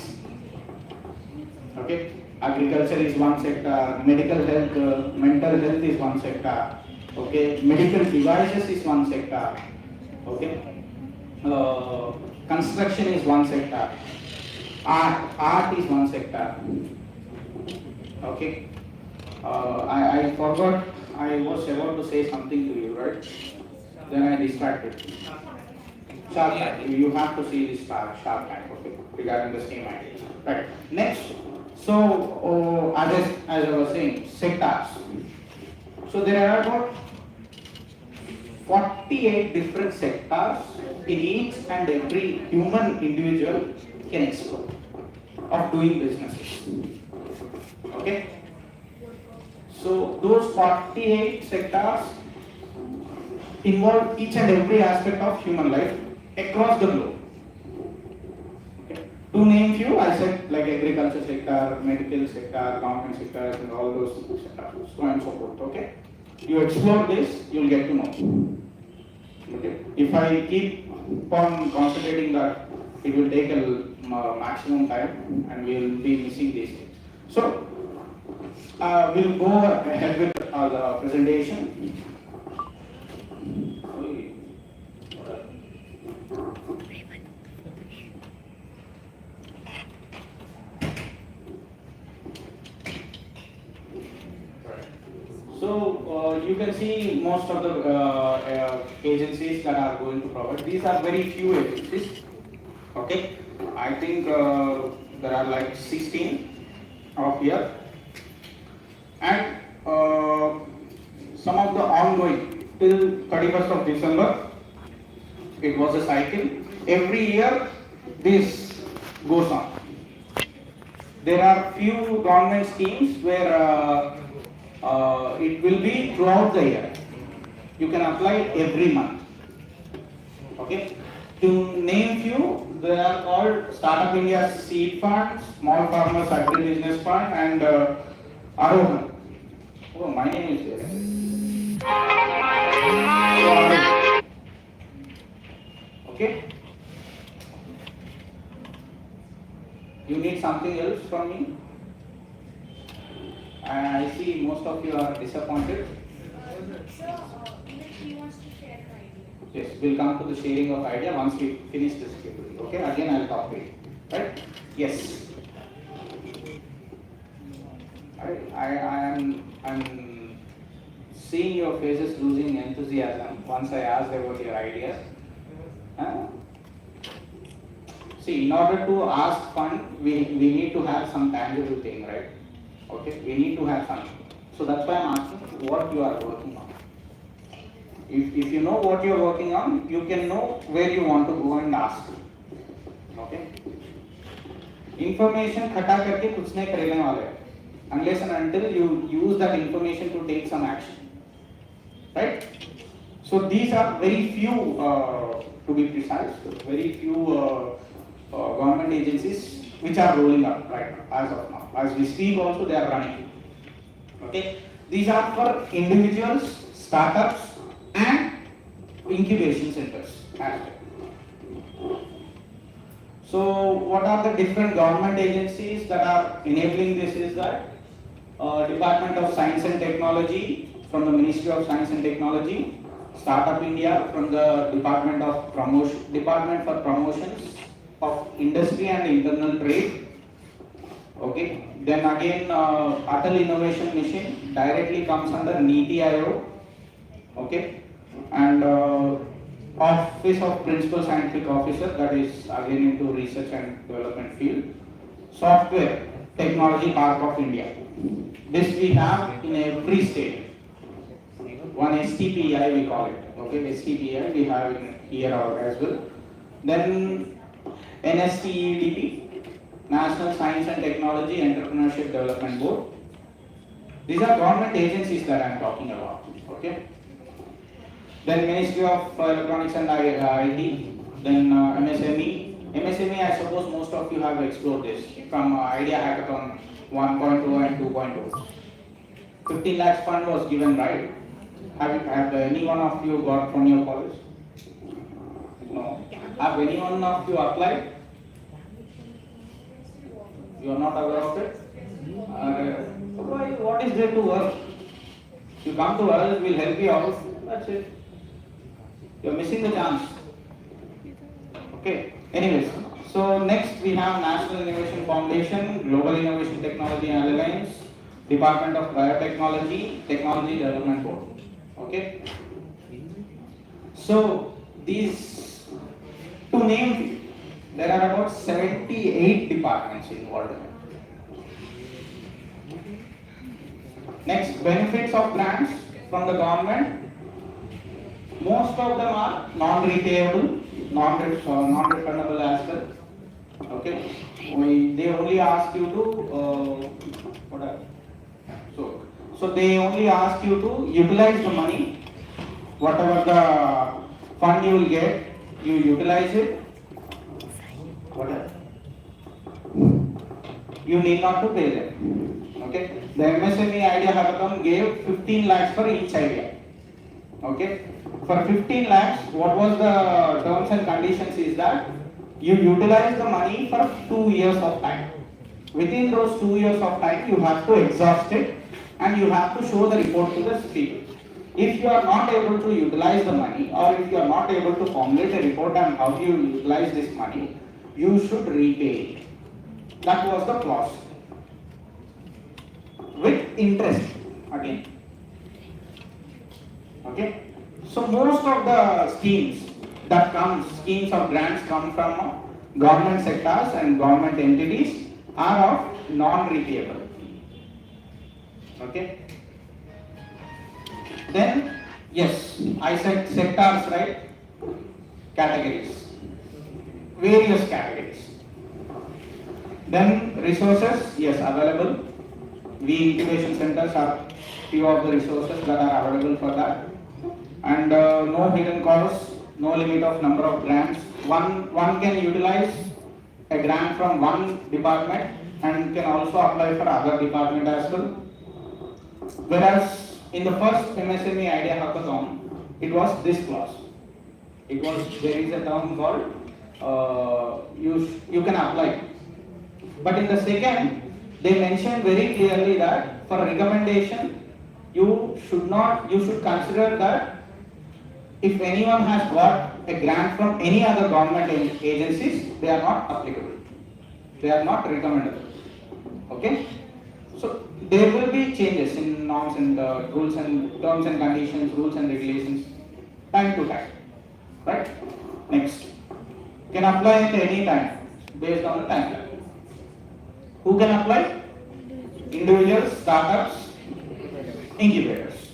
okay? Agriculture is one sector, medical health, mental health is one sector, okay? Medical devices is one sector, okay? Construction is one sector, art is one sector, okay? I forgot, I was about to say something to you, right? Then I distracted. Shark Tank, you have to see this Shark Tank, okay? Regarding the same idea. Right. Next. So, as I was saying, sectors. So there are about 48 different sectors in each and every human individual can explore of doing businesses. Okay? So those 48 sectors involve each and every aspect of human life across the globe. Okay. To name few, I said like agriculture sector, medical sector, government sectors, and all those sectors, so on and so forth. Okay. You explore this, you'll get to know. Okay. If I keep on concentrating that, it will take a maximum time, and we will be missing these things. So we'll go ahead with the presentation. So you can see most of the agencies that are going to provide. These are very few agencies. Okay, I think there are like 16 of here, and some of the ongoing till 31st of December. It was a cycle. Every year this goes on. There are few government schemes where it will be throughout the year. You can apply every month. Okay. To name few, they are called Startup India Seed Fund, Small Farmers Agri Business Fund, and Arohan. Oh, my name is there. Okay. You need something else from me? I see most of you are disappointed. He wants to share an idea. Yes, we'll come to the sharing of idea once we finish this activity. Okay, again I'll talk to you. Right? Yes. I'm seeing your faces losing enthusiasm once I asked about your ideas. Huh? See, in order to ask fund, we need to have some tangible thing, right? Okay, we need to have something. So that's why I'm asking what you are working on. If you know what you are working on, you can know where you want to go and ask. Okay? Information खटा करके कुछ नहीं करेंगे वाले, unless and until you use that information to take some action, right? So these are very few, to be precise, very few government agencies which are rolling up right now, as of now. As we speak also they are running. Okay, these are for individuals, startups, and incubation centers as well. So what are the different government agencies that are enabling this is that Department of Science and Technology from the Ministry of Science and Technology, Startup India from the Department for Promotions of Industry and Internal Trade. Okay, then again Atal Innovation Mission directly comes under NITI Aayog. Okay, and Office of Principal Scientific Officer, that is again into research and development field. Software Technology Park of India. This we have in every state. One STPI we call it. Okay, STPI we have in here as well. Then NSTEDP, National Science and Technology Entrepreneurship Development Board. These are government agencies that I am talking about. Okay. Then Ministry of Electronics and IT. Then MSME. MSME, I suppose most of you have explored this from Idea Hackathon 1.0 and 2.0. 15 lakhs fund was given, right? Have any one of you got from your college? No. Have any one of you applied? You are not aware of it? What is there to work? You come to us, we'll help you out. That's it. You are missing the chance. Okay. Anyways, so next we have National Innovation Foundation, Global Innovation Technology Alliance, Department of Biotechnology, Technology Development Board. Okay. So these, to name, there are about 78 departments involved in it. Next, benefits of grants from the government. Most of them are non-repayable, non-refundable as well. Okay, they only ask you to so they only ask you to utilize the money whatever the fund you will get, you utilize it. Whatever. You need not to pay them. Okay. The MSME idea hackathon gave 15 lakhs for each idea. Okay. For 15 lakhs, what was the terms and conditions is that you utilize the money for 2 years of time. Within those 2 years of time, you have to exhaust it and you have to show the report to the people. If you are not able to utilize the money, or if you are not able to formulate a report on how you utilize this money, you should repay it. That was the clause. With interest again. Okay. So most of the schemes schemes or grants come from government sectors and government entities are of non-repayable. Okay. Then, yes, I said sectors, right? Categories. Various categories. Then resources, yes, available. We incubation centers are few of the resources that are available for that. And no hidden costs, no limit of number of grants. One can utilize a grant from one department and can also apply for other department as well. Whereas in the first MSME idea hackathon, it was this clause. There is a term called you can apply. But in the second, they mentioned very clearly that for recommendation, you should consider that if anyone has got a grant from any other government agencies, they are not applicable. They are not recommendable. Okay? So there will be changes in norms and rules and terms and conditions, rules and regulations, time to time. Right? Next. Can apply at any time based on the timeline. Who can apply? Individuals, startups, incubators.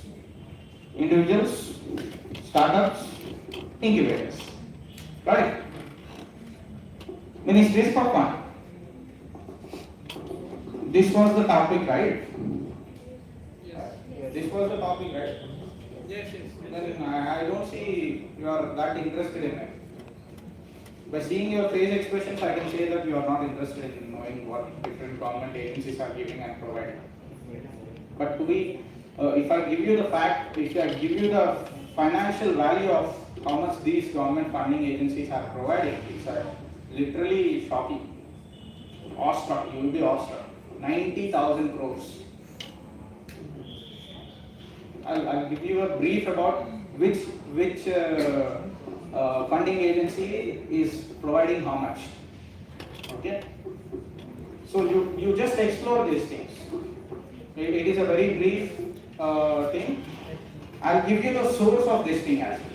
Individuals, startups, incubators. Right? Ministries for fund. This was the topic, right? Yes. This was the topic, right? Yes, yes. Then I don't see you are that interested in it. By seeing your face expressions, I can say that you are not interested in knowing what different government agencies are giving and providing. But if I give you the fact, if I give you the financial value of how much these government funding agencies are providing, it's literally shocking. Awestruck, you will be awestruck. 90,000 crores. I'll give you a brief about which funding agency is providing how much. Okay? So you just explore these things. It is a very brief thing. I'll give you the source of this thing as well.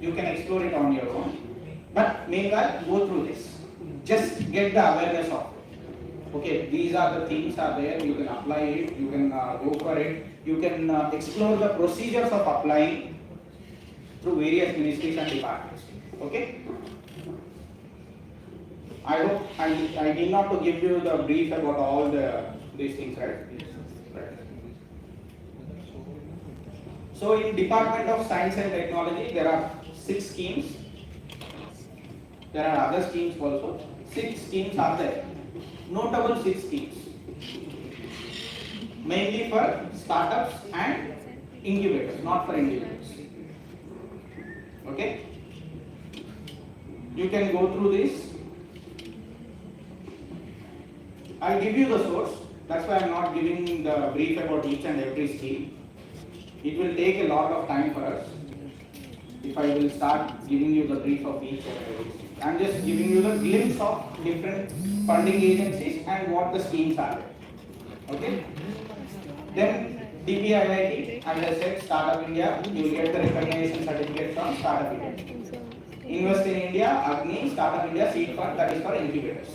You can explore it on your own. But meanwhile, go through this. Just get the awareness of it. Okay, these are the things are there. You can apply it. You can go for it. You can explore the procedures of applying through various ministries and departments. Okay. I hope I need not to give you the brief about all these things, right? Right. So in Department of Science and Technology, there are 6 schemes. There are other schemes also. 6 schemes are there. Notable 6 schemes. Mainly for startups and incubators, not for individuals. Okay? You can go through this. I'll give you the source. That's why I'm not giving the brief about each and every scheme. It will take a lot of time for us if I will start giving you the brief of each and every scheme. I'm just giving you the glimpse of different funding agencies and what the schemes are. Okay? Then DPIIT, as I said, Startup India, you will get the recognition certificate from Startup India. Invest in India, Agni, Startup India Seed Fund, that is for incubators.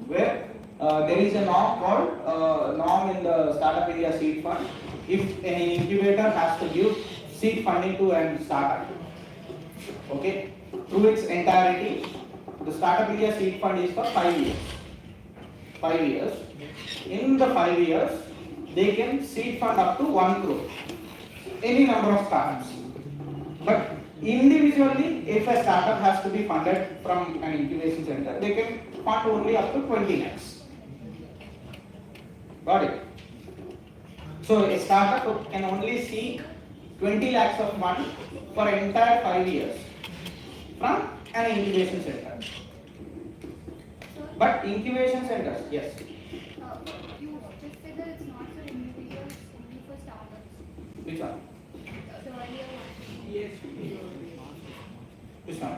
Where there is a norm called norm in the Startup India Seed Fund. If an incubator has to give seed funding to a startup, okay, through its entirety, the Startup India Seed Fund is for 5 years. 5 years. In the 5 years, they can seed fund up to 1 crore. Any number of startups. But individually, if a startup has to be funded from an incubation center, they can fund only up to 20 lakhs. Got it? So a startup can only seek 20 lakhs of fund for entire 5 years from an incubation center. But incubation centers, yes. You just said that it's not for individuals, only for startups. Which one? The earlier one. Yes. Which one?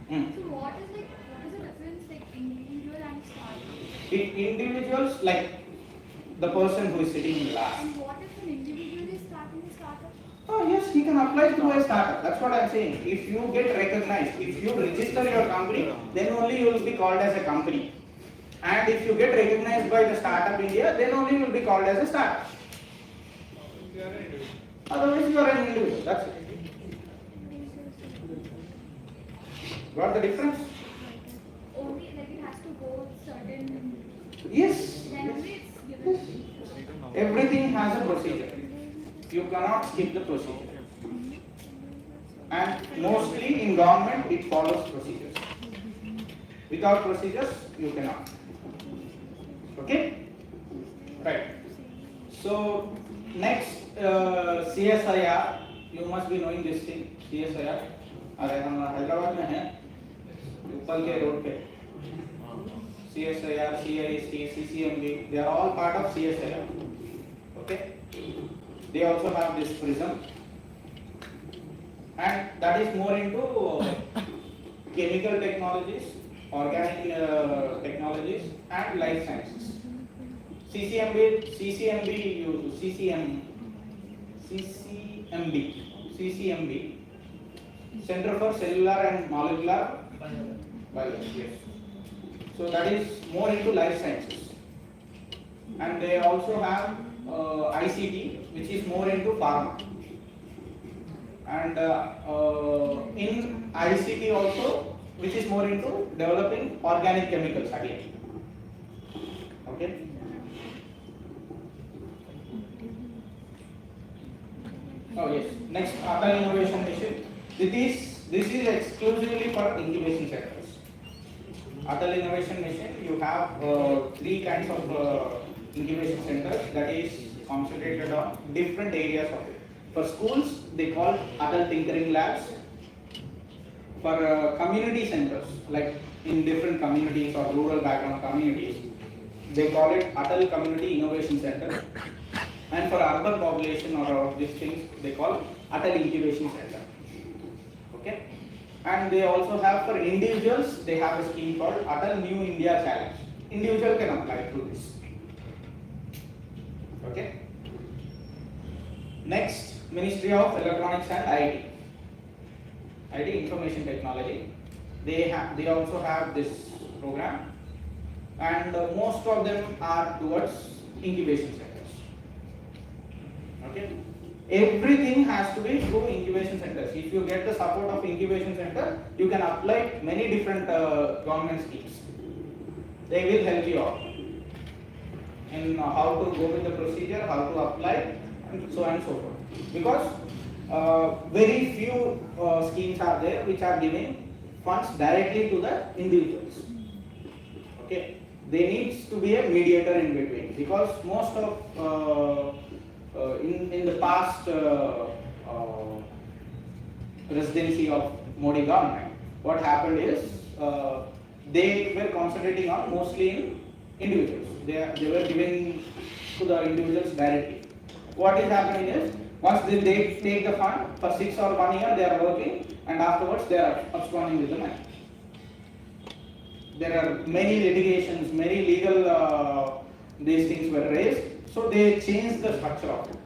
So what is the difference like individual and startup? Individuals, like the person who is sitting in the last. And what if an individual is starting a startup? Oh yes, he can apply through a startup. That's what I'm saying. If you get recognized, if you register your company, then only you will be called as a company. And if you get recognized by the Startup India, then only you will be called as a startup. Otherwise, you are an individual. That's it. Got the difference? Only like it has to go certain. Yes. Then only it's given. Everything has a procedure. You cannot skip the procedure. And mostly in government, it follows procedures. Without procedures, you cannot. Okay? Right. So, next, CSIR, you must be knowing this thing, CSIR. अरे हम हैदराबाद में हैं, ऊपर के road पे. CSIR, CIST, CCMB, they are all part of CSIR. Okay? They also have this prism. And that is more into chemical technologies, organic technologies, and life sciences. CCMB, Center for Cellular and Molecular Biology. Yes. So that is more into life sciences. And they also have ICT, which is more into pharma. And in ICT also, which is more into developing organic chemicals again. Okay. Oh yes. Next, Atal Innovation Mission. This is exclusively for incubation centers. Atal Innovation Mission, you have 3 kinds of incubation centers that is concentrated on different areas of it. For schools, they call Atal Tinkering Labs. For community centers, like in different communities or rural background communities, they call it Atal Community Innovation Center. And for urban population or these things, they call Atal Incubation Center. Okay? And they also have for individuals, they have a scheme called Atal New India Challenge. Individual can apply through this. Okay? Next, Ministry of Electronics and IT. IT, Information Technology. They also have this program, and most of them are towards incubation centers. Okay? Everything has to be through incubation centers. If you get the support of incubation center, you can apply many different government schemes. They will help you out in how to go with the procedure, how to apply, and so on and so forth. Because very few schemes are there which are giving funds directly to the individuals. Okay, there needs to be a mediator in between, because most of in the past presidency of Modi government, what happened is they were concentrating on mostly in individuals. They were giving to the individuals directly. What is happening is, once they take the fund for 6 or 1 year, they are working, and afterwards they are absconding with the money. There are many litigations, many legal these things were raised, so they changed the structure of it.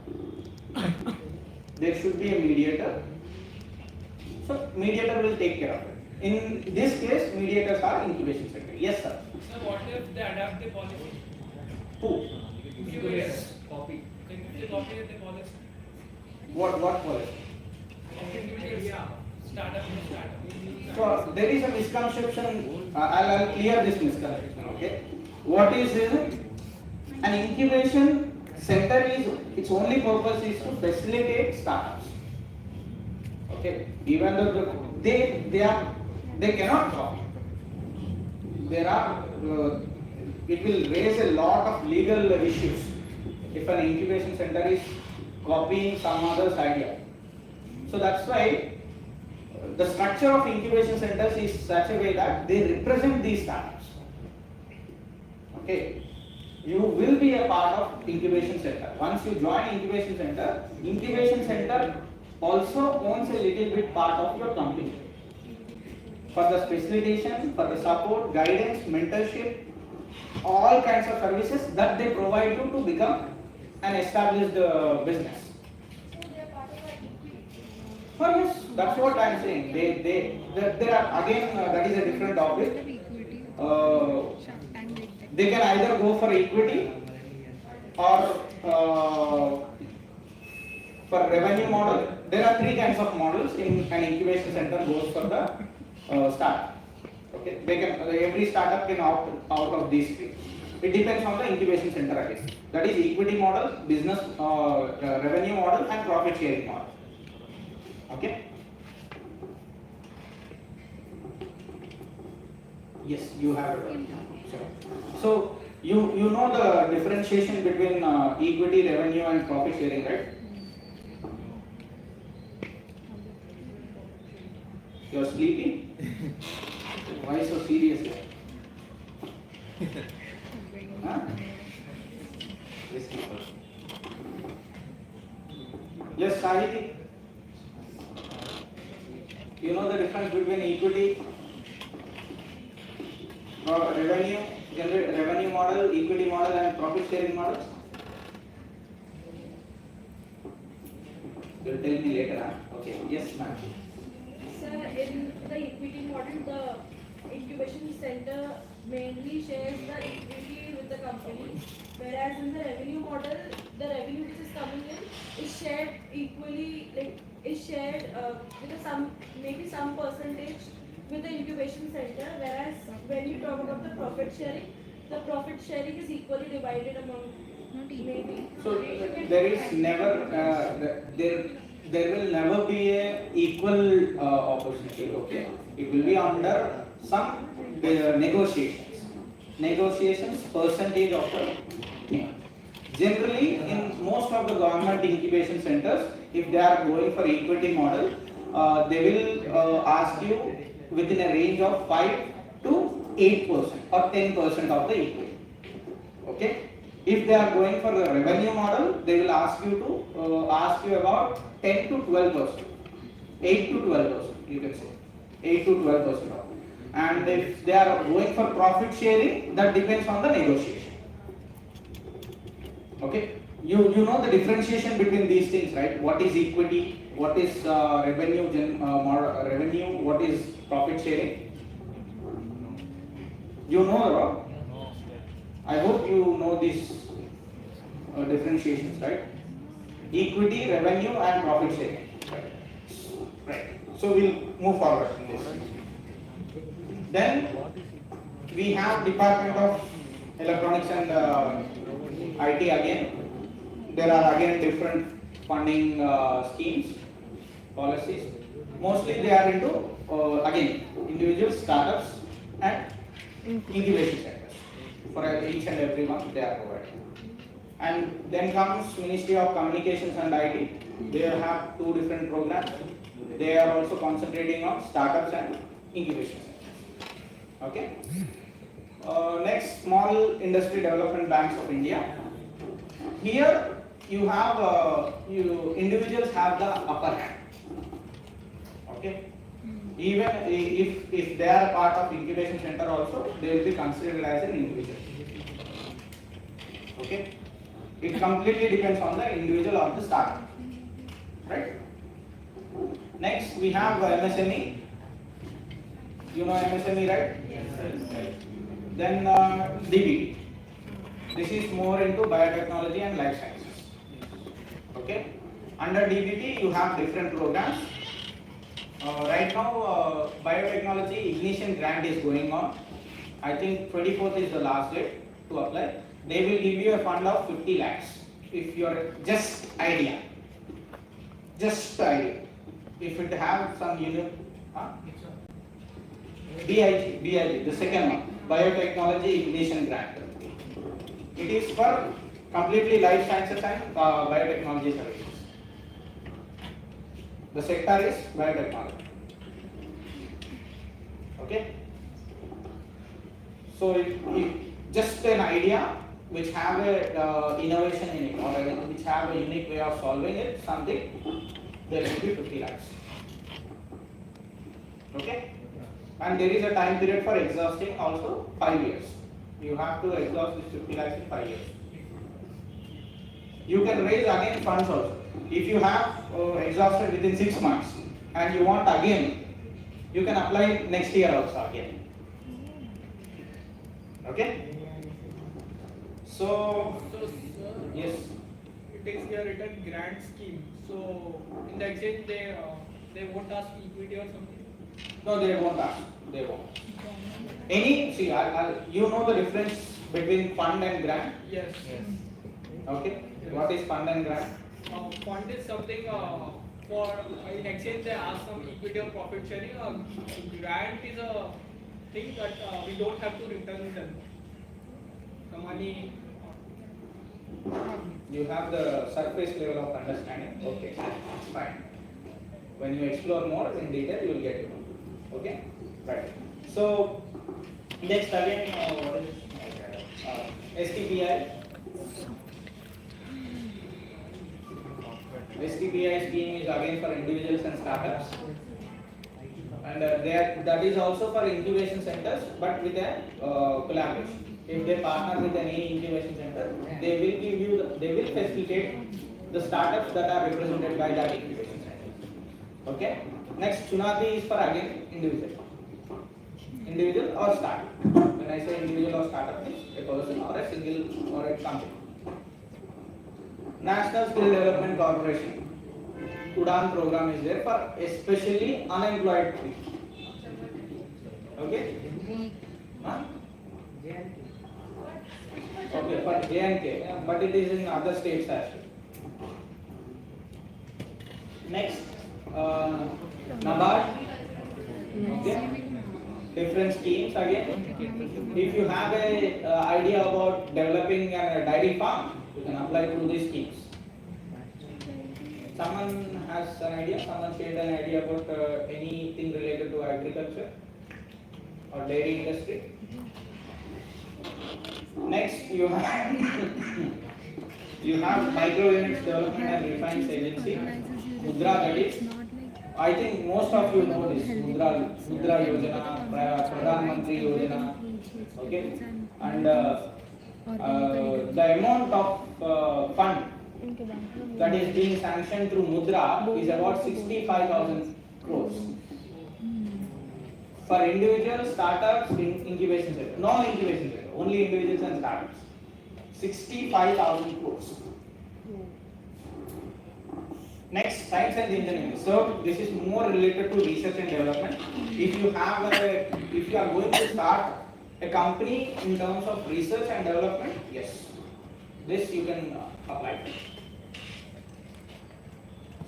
There should be a mediator. So mediator will take care of it. In this case, mediators are incubation center. Yes, sir. So what if they adapt the policy? Who? Incubators. Copy. If they copy the policy. What policy? Yeah. Startup. So there is a misconception. I'll clear this misconception. Okay. What is an incubation center? Is its only purpose is to facilitate startups. Okay, even though they cannot copy. There are it will raise a lot of legal issues if an incubation center is copying some other's idea. So that's why the structure of incubation centers is such a way that they represent these startups. Okay, you will be a part of incubation center. Once you join incubation center also owns a little bit part of your company. For the specialization, for the support, guidance, mentorship, all kinds of services that they provide you to become an established business. Oh yes, that's what I am saying. There are again that is a different topic. They can either go for equity or for revenue model. There are three kinds of models in an incubation center goes for the startup. Okay, they can every startup can opt out of these three. It depends on the incubation center again. That is equity model, business revenue model, and profit sharing model. Okay. Yes, you have it. So you know the differentiation between equity, revenue, and profit sharing, right? You're sleepy? Why so serious? Huh? Yes, Sahiti. You know the difference between equity, revenue model, equity model, and profit sharing models? You'll tell me later, huh? Okay. Yes, ma'am. Sir, in the equity model, the incubation center mainly shares the equity with the company, whereas in the revenue model, the revenue which is coming in is shared equally, with maybe some percentage with the incubation center, whereas when you talk about the profit sharing is equally divided among maybe. So there is never there will never be a equal opportunity. Okay, it will be under some negotiations percentage of the. Generally, in most of the government incubation centers, if they are going for equity model, they will ask you within a range of 5 to 8% or 10% of the equity. Okay. If they are going for the revenue model, they will ask you about 10 to 12%, 8 to 12%. You can say 8 to 12%. And if they are going for profit sharing, that depends on the negotiation. Okay, you know the differentiation between these things, right? What is equity? What is revenue? What is profit sharing? You know, right? I hope you know these differentiations, right? Equity, revenue, and profit sharing. Right. So we'll move forward in this. Then we have Department of Electronics and IT again. There are again different funding schemes, policies. Mostly they are into again individual startups and incubation centers. For each and every one they are provided. And then comes Ministry of Communications and IT. They have two different programs. They are also concentrating on startups and incubation centers. Okay. Next, Small Industry Development Banks of India. Here you have individuals have the upper hand. Okay. Even if they are part of incubation center also, they will be considered as an individual. Okay. It completely depends on the individual or the startup. Right. Next we have MSME. You know MSME, right? Yes. Then DBT. This is more into biotechnology and life sciences. Okay. Under DBT you have different programs. Right now biotechnology ignition grant is going on. I think 24th is the last date to apply. They will give you a fund of 50 lakhs if you are just idea. if it have some unit, BIG, the second one, Biotechnology Ignition Grant. It is for completely life sciences and biotechnology services. The sector is biotechnology. Okay. So just an idea which have a innovation in it, or which have a unique way of solving it, something, there will be 50 lakhs. Okay. And there is a time period for exhausting also 5 years. You have to exhaust this 50 lakhs in 5 years. You can raise again funds also. If you have exhausted within 6 months and you want again, you can apply next year also again. Okay? So yes. It is a written grant scheme. So in the exchange they won't ask equity or something. No, they won't ask. They won't. You know the difference between fund and grant? Yes. Okay. What is fund and grant? Fund is something for in exchange they ask some equity or profit sharing. Grant is a thing that we don't have to return them the money. You have the surface level of understanding. Okay, fine. When you explore more in detail, you will get it. Okay, right. So next again, what is STPI? STPI scheme is again for individuals and startups, and that is also for incubation centers, but with a collaboration. If they partner with any incubation center, they will facilitate the startups that are represented by that incubation center. Okay. Next, Chunati is for again individual or startup. When I say individual or startup, means a person or a single or a company. National Skill Development Corporation UDAN program is there for especially unemployed people. Okay? Huh? Okay, for J&K, but it is in other states as well. Next, NABARD. Okay. Different schemes again. If you have a idea about developing a dairy farm, you can apply through these schemes. Someone has an idea, someone shared an idea about anything related to agriculture or dairy industry. Next, you have micro units development and refines agency, Mudra, that is. I think most of you know this Mudra Yojana, Pradhan Mantri Yojana. Okay, and the amount of fund that is being sanctioned through Mudra is about 65,000 crores. For individuals, startups, incubation center, no incubation center, only individuals and startups. 65,000 crores. Next, science and engineering. So this is more related to research and development. If you are going to start a company in terms of research and development, yes, this you can apply.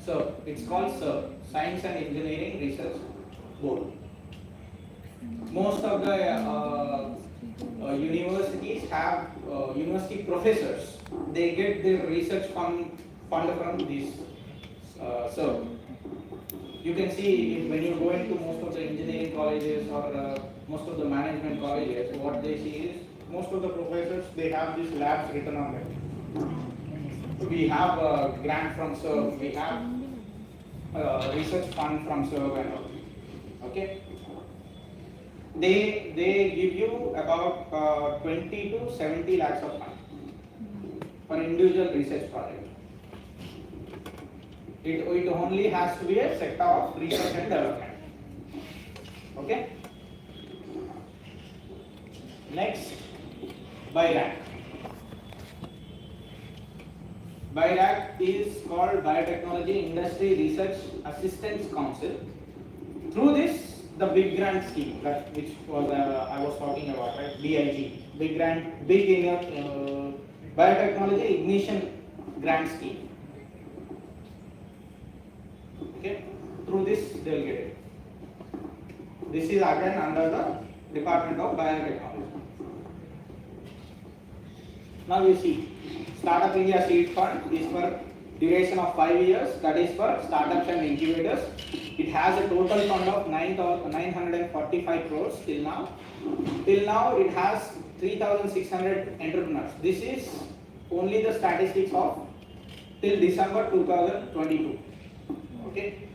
So it's called SERB, Science and Engineering Research Board. Most of the universities have university professors. They get their research fund from these SERB. You can see when you go into most of the engineering colleges or most of the management colleges, what they see is most of the professors, they have these labs written on them. We have a grant from SERB, we have a research fund from SERB and all. Okay. They give you about 20 to 70 lakhs of fund for individual research project. It only has to be a sector of research and development. Okay. Next, BIRAC. BIRAC is called Biotechnology Industry Research Assistance Council. Through this, the big grant scheme, which was I was talking about, right? BIG, big grant, biotechnology ignition grant scheme. Okay. through this they will get it. This is again under the Department of Biotechnology. Now you see, Startup India Seed Fund is for duration of 5 years, that is for startups and incubators. It has a total fund of 945 crores till now. Till now it has 3,600 entrepreneurs. This is only the statistics of till December 2022. Okay,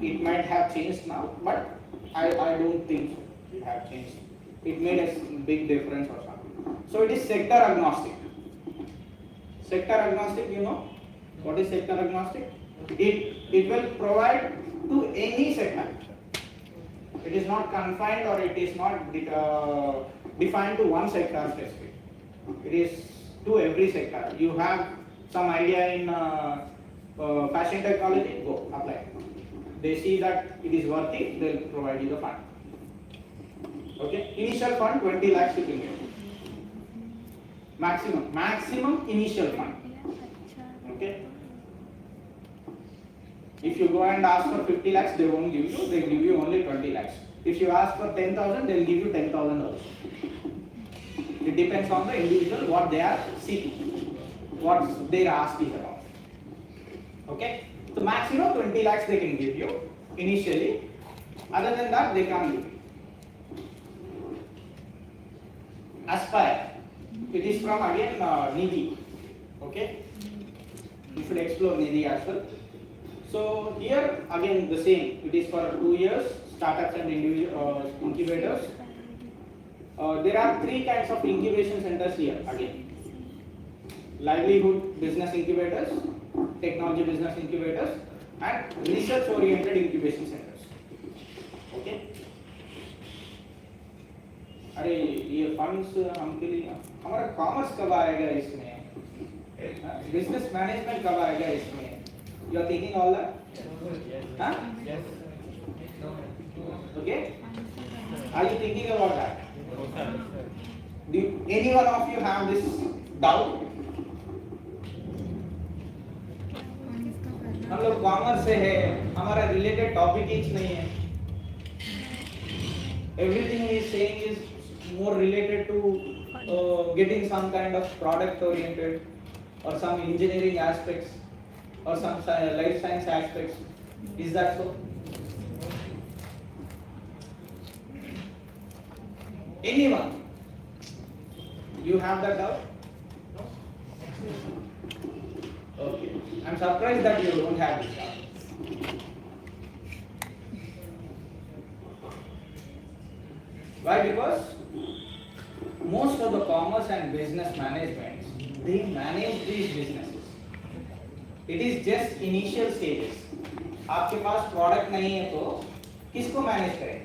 it might have changed now, but I don't think so. It have changed. It made a big difference or something. So it is sector agnostic. Sector agnostic, you know what is sector agnostic? It will provide to any sector. It is not confined or it is not defined to one sector specific. It is to every sector. You have some idea in fashion technology, go apply. They see that it is worthy, they will provide you the fund. Okay, initial fund 20 lakhs you can get. Maximum initial fund. Okay. If you go and ask for 50 lakhs, they won't give you, they give you only 20 lakhs. If you ask for 10,000, they will give you 10,000 also. It depends on the individual, what they are seeking, what their ask is about. Okay? So maximum 20 lakhs they can give you initially. Other than that, they can't give you. Aspire. It is from again Nidhi. Okay? You should explore Nidhi as well. So here again the same. It is for 2 years, startups and individual incubators. There are 3 kinds of incubation centers here again. Livelihood business incubators, technology business incubators, and research oriented incubation centers. Okay? अरे ये funds हमके लिए हमारा commerce कब आएगा इसमें, business management कब आएगा इसमें, you are thinking all that, हाँ? Okay, are you thinking about that? Do any one of you have this doubt? हम लोग कॉमर्स से है, हमारा रिलेटेड टॉपिक ही नहीं है. Everything he is saying is more related to getting some kind of product oriented or some engineering aspects or some life science aspects. Is that so? Anyone? You have that doubt? Okay. I'm surprised that you don't have this doubt. Why? Because most of the commerce and business management, they manage these businesses. It is just initial stages. आपके पास product नहीं है तो किसको manage करें?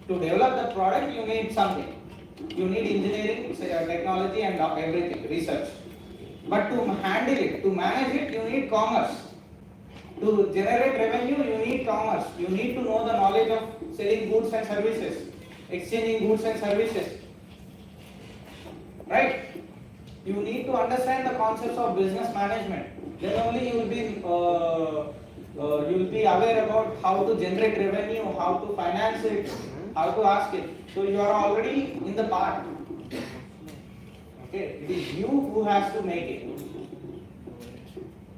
To develop the product, you need something. You need engineering, technology, and everything, research. But to handle it, to manage it, you need commerce. To generate revenue, you need commerce. You need to know the knowledge of selling goods and services, exchanging goods and services. Right? You need to understand the concepts of business management. Then only you will be aware about how to generate revenue, how to finance it, how to ask it. So you are already in the part. Okay, it is you who has to make it.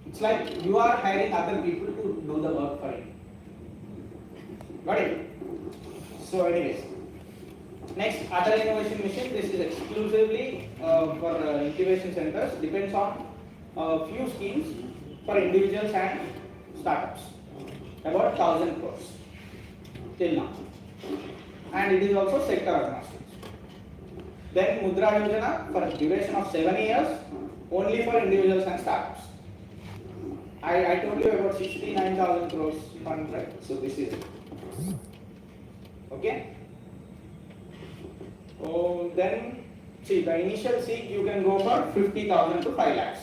It's like you are hiring other people to do the work for you. Got it? So anyways, next, other innovation mission. This is exclusively for incubation centers. Depends on a few schemes for individuals and startups. About 1,000 crores till now. And it is also sector agnostic. Then Mudra Yojana for a duration of 7 years, only for individuals and startups. I told you about 69,000 crores fund, right? So this is it. Okay. Oh, then see the initial seed you can go for 50,000 to 5 lakhs.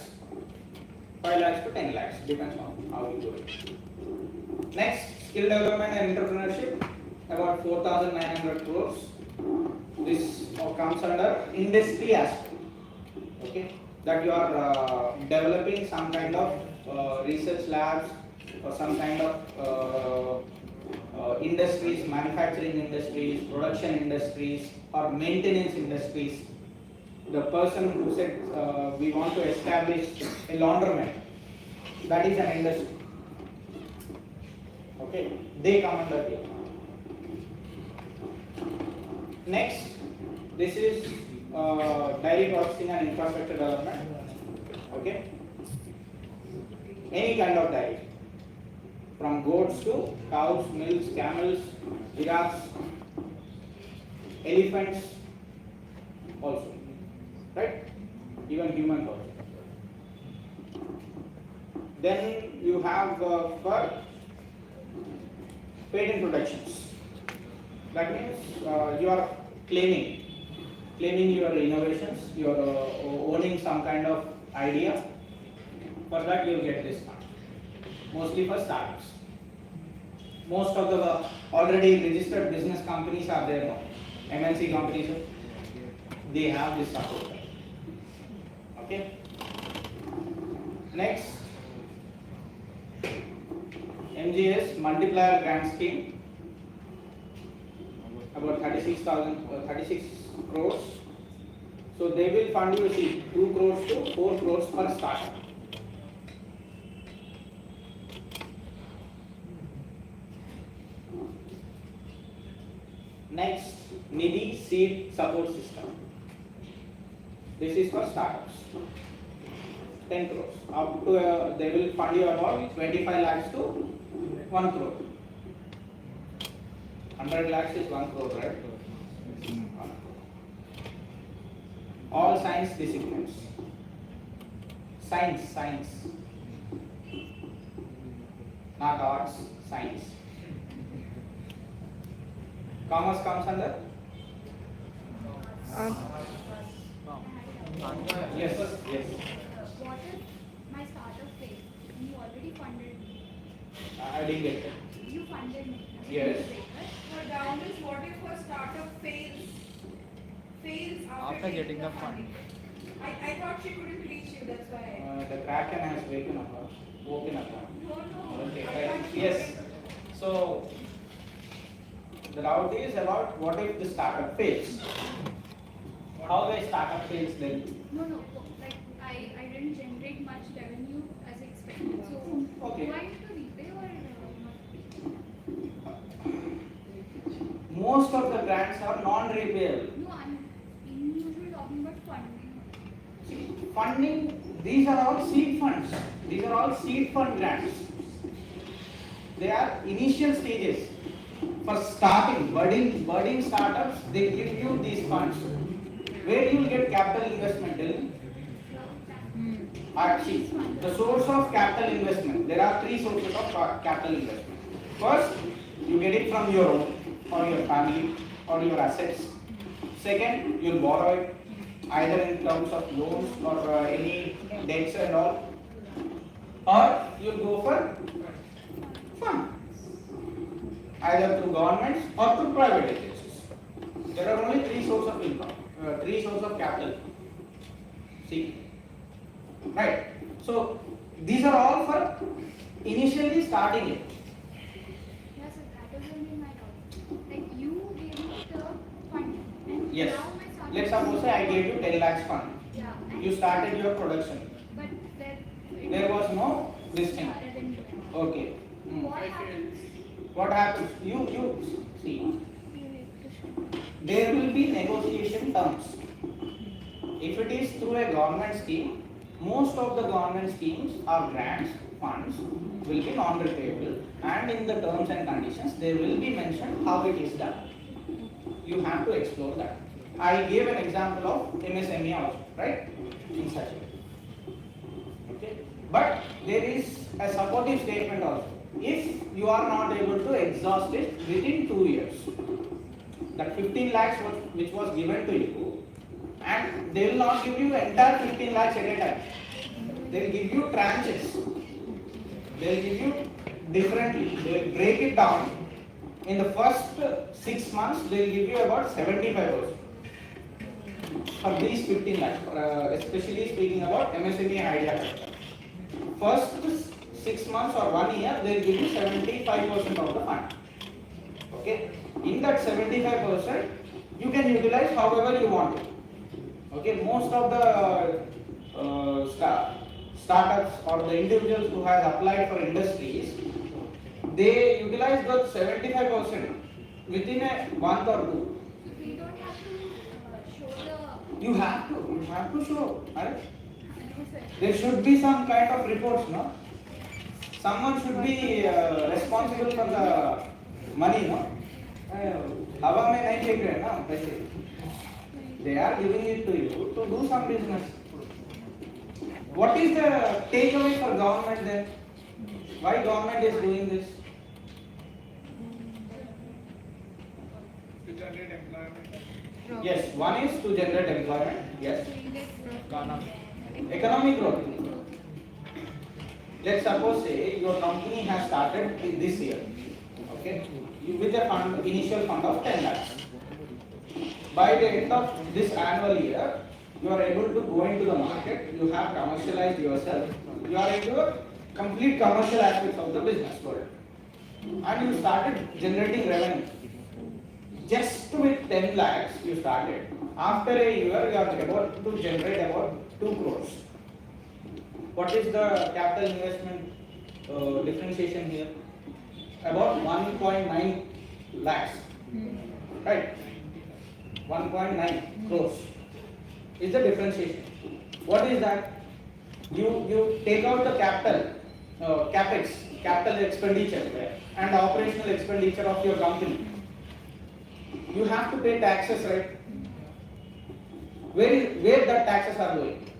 5 lakhs to 10 lakhs, depends on how you do it. Next, skill development and entrepreneurship, about 4,900 crores. This comes under industry aspect. Okay, that you are developing some kind of research labs or some kind of industries, manufacturing industries, production industries, or maintenance industries. The person who said we want to establish a laundromat, that is an industry. Okay, they come under here. Next, this is dairy processing and infrastructure development. Okay, any kind of dairy, from goats to cows, mills, camels, giraffes, elephants also, right? Even humans also. Then you have for patent protections. That means you are claiming your innovations, you are owning some kind of idea. For that you will get this fund. Mostly for startups. Most of the already registered business companies are there now. MNC companies, they have this support. Okay. Next, MGS multiplier grant scheme. About 36 crores. So they will fund you 2 crores to 4 crores per startup. Next, Nidhi seed support system. This is for startups. 10 crores. Up to they will fund you about 25 lakhs to 1 crore. 100 lakhs is 1 crore, right? All science disciplines. Science. Not arts, science. Commerce comes under? Yes. What if my startup fails? You already funded me. I didn't get it. You funded me. Yes. For down is what if a startup fails after getting the fund. I thought she couldn't reach you, that's why. The Kraken has woken up. No. Okay, I right. thought she Yes. couldn't- So the doubt is about what if the startup fails? How the startup fails then? No, like I didn't generate much revenue as expected. So Okay. do I need to repay or not? Most of the grants are non-repayable. No, I'm usually talking about funding. Funding, these are all seed funds. These are all seed fund grants. They are initial stages. For starting, budding startups, they give you these funds. Where you will get capital investment in? See, the source of capital investment. There are 3 sources of capital investment. First, you get it from your own, or your family, or your assets. Second, you'll borrow it either in terms of loans or any debts and all, or you'll go for fund, either through governments or through private agencies. There are only 3 sources of income, 3 sources of capital. See, right? So these are all for initially starting it. Yes, that was only my doubt. Like you gave me the funding. And Yes. now my startup. Let's suppose I gave you 10 lakhs fund. Yeah. and- You started your production. But There was no this thing. revenue. Okay. What happens? What happens? You see. There will be negotiation terms. If it is through a government scheme, most of the government schemes or grants, funds will be non-repayable, and in the terms and conditions there will be mentioned how it is done. You have to explore that. I gave an example of MSME also, right? In such a way. Okay. But there is a supportive statement also. If you are not able to exhaust it within 2 years, that 15 lakhs which was given to you, and they will not give you entire 15 lakhs at a time. They will give you tranches. They will give you differently. They will break it down. In the first 6 months, they will give you about 75% for these 15 lakhs, especially speaking about MSME idea. First 6 months or 1 year, they will give you 75% of the fund. Okay, in that 75%, you can utilize however you want it. Okay, most of the startups or the individuals who have applied for industries, they utilize those 75% within a month or two. We don't have to show the. You have to show, right? There should be some kind of reports, no? Someone should be responsible for the money, no? हवा में नहीं फेंक रहे ना पैसे. They are giving it to you to do some business. What is the takeaway for government then? Why government is doing this? To generate employment. Yes, one is to generate employment. Yes. Economic growth. Let's suppose say your company has started this year. Okay, with a fund, initial fund of 10 lakhs. By the end of this annual year, you are able to go into the market, you have commercialized yourself, you are into a complete commercial aspects of the business world. And you started generating revenue. Just with 10 lakhs you started. After a year, you are able to generate about 2 crores. What is the capital investment differentiation here? About 1.9 lakhs, right? 1.9 crores is the differentiation. What is that? You take out the capital, capex, capital expenditure and operational expenditure of your company. You have to pay taxes, right? Where the taxes are going?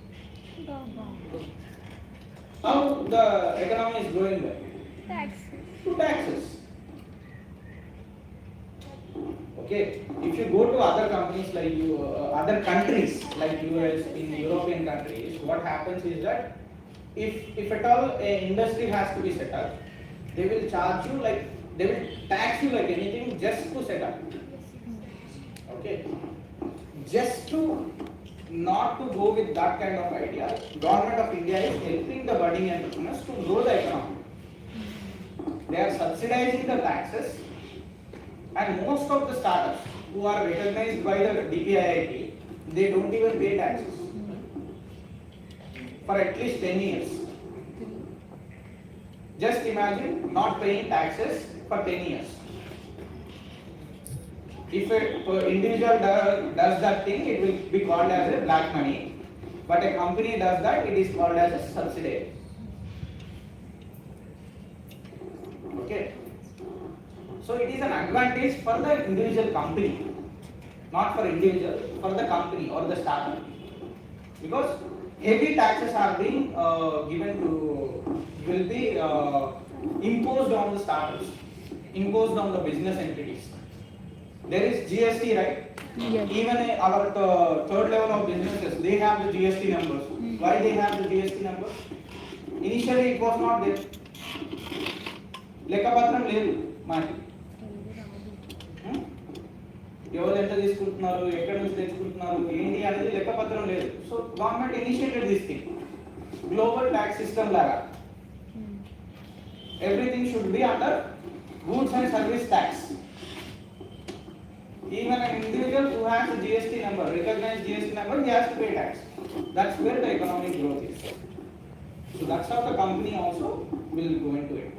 How the economy is growing there? Tax. To taxes. Okay, if you go to other companies like other countries like US, in European countries, what happens is that if at all an industry has to be set up, they will charge you like, they will tax you like anything just to set up. Okay, just to not to go with that kind of idea, Government of India is helping the budding entrepreneurs to grow the economy. They are subsidizing the taxes, and most of the startups who are recognized by the DPIIT, they don't even pay taxes for at least 10 years. Just imagine not paying taxes for 10 years. If an individual does that thing, it will be called as a black money, but a company does that, it is called as a subsidy. Okay. So it is an advantage for the individual company, not for individual, for the company or the startup, because heavy taxes are being will be imposed on the startups, imposed on the business entities. There is GST, right? Yes. Even our third level of businesses, they have the GST numbers. Why they have the GST numbers? Initially it was not there. లెక్కపత్రం లేదు మాకు. ఎవరు ఎంత తీసుకుంటున్నారు, ఎక్కడి నుంచి తెచ్చుకుంటున్నారు, ఏంటి అనేది లెక్కపత్రం లేదు. So government initiated this thing, global tax system లాగా. Everything should be under goods and service tax. Even an individual who has a GST number, recognized GST number, he has to pay tax. That's where the economic growth is. So that's how the company also will go into it.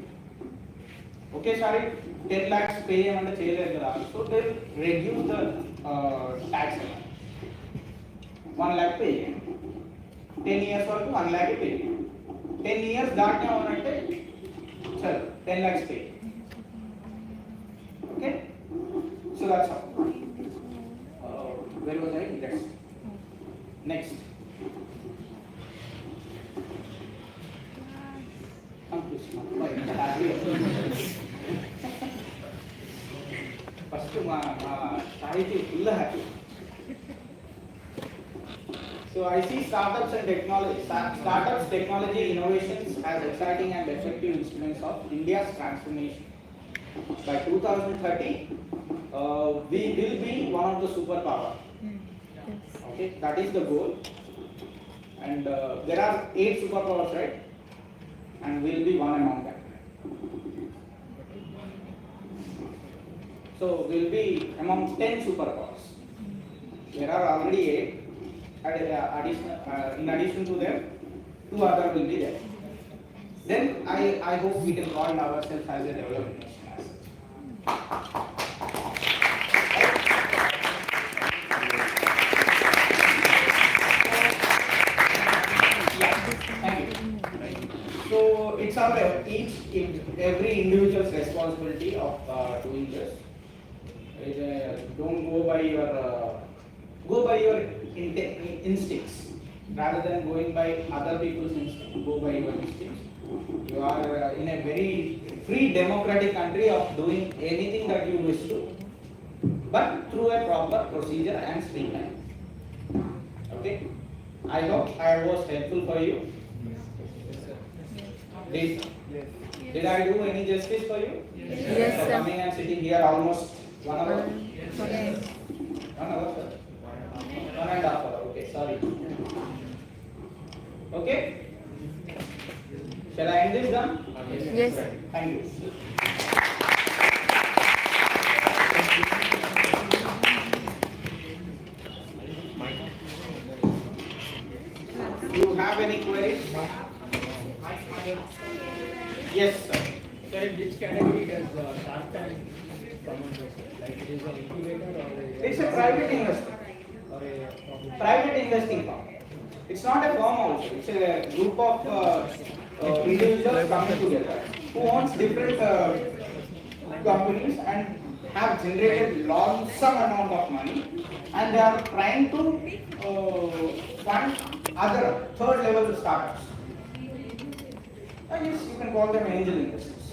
Okay, sorry, 10 lakhs pay and so they reduce the tax amount. 1 lakh pay. 10 years or 1 lakh pay. 10 years that sir, 10 lakhs pay. Okay, so that's how. Where was I? Next. First, so I see startups and technology innovations as exciting and effective instruments of India's transformation. By 2030, we will be one of the superpower. Okay, that is the goal. And there are 8 superpowers, right? and we'll be one among them. So we'll be among 10 superpowers. There are already 8. In addition to them, 2 others will be there. Then I hope we can call ourselves as a developed nation as such. So it's our every individual's responsibility of doing this. Don't go by your instincts rather than going by other people's instincts. Go by your instincts. You are in a very free democratic country of doing anything that you wish to, but through a proper procedure and streamline. Okay. I hope I was helpful for you. Did I do any justice for you? Yes, sir. Coming and sitting here almost 1 hour? Yes. 1 hour, sir? 1.5 hours. Okay, sorry. Okay? Shall I end this now? Yes. Thank you. Do you have any queries? Yes, sir. So in which category does Shark Tank come under? Like it is an incubator or a... It's a private investor. Or a Private investing firm. It's not a firm also. It's a group of individuals coming together who owns different companies and have generated some amount of money, and they are trying to fund other third level startups. Yes, you can call them angel investors.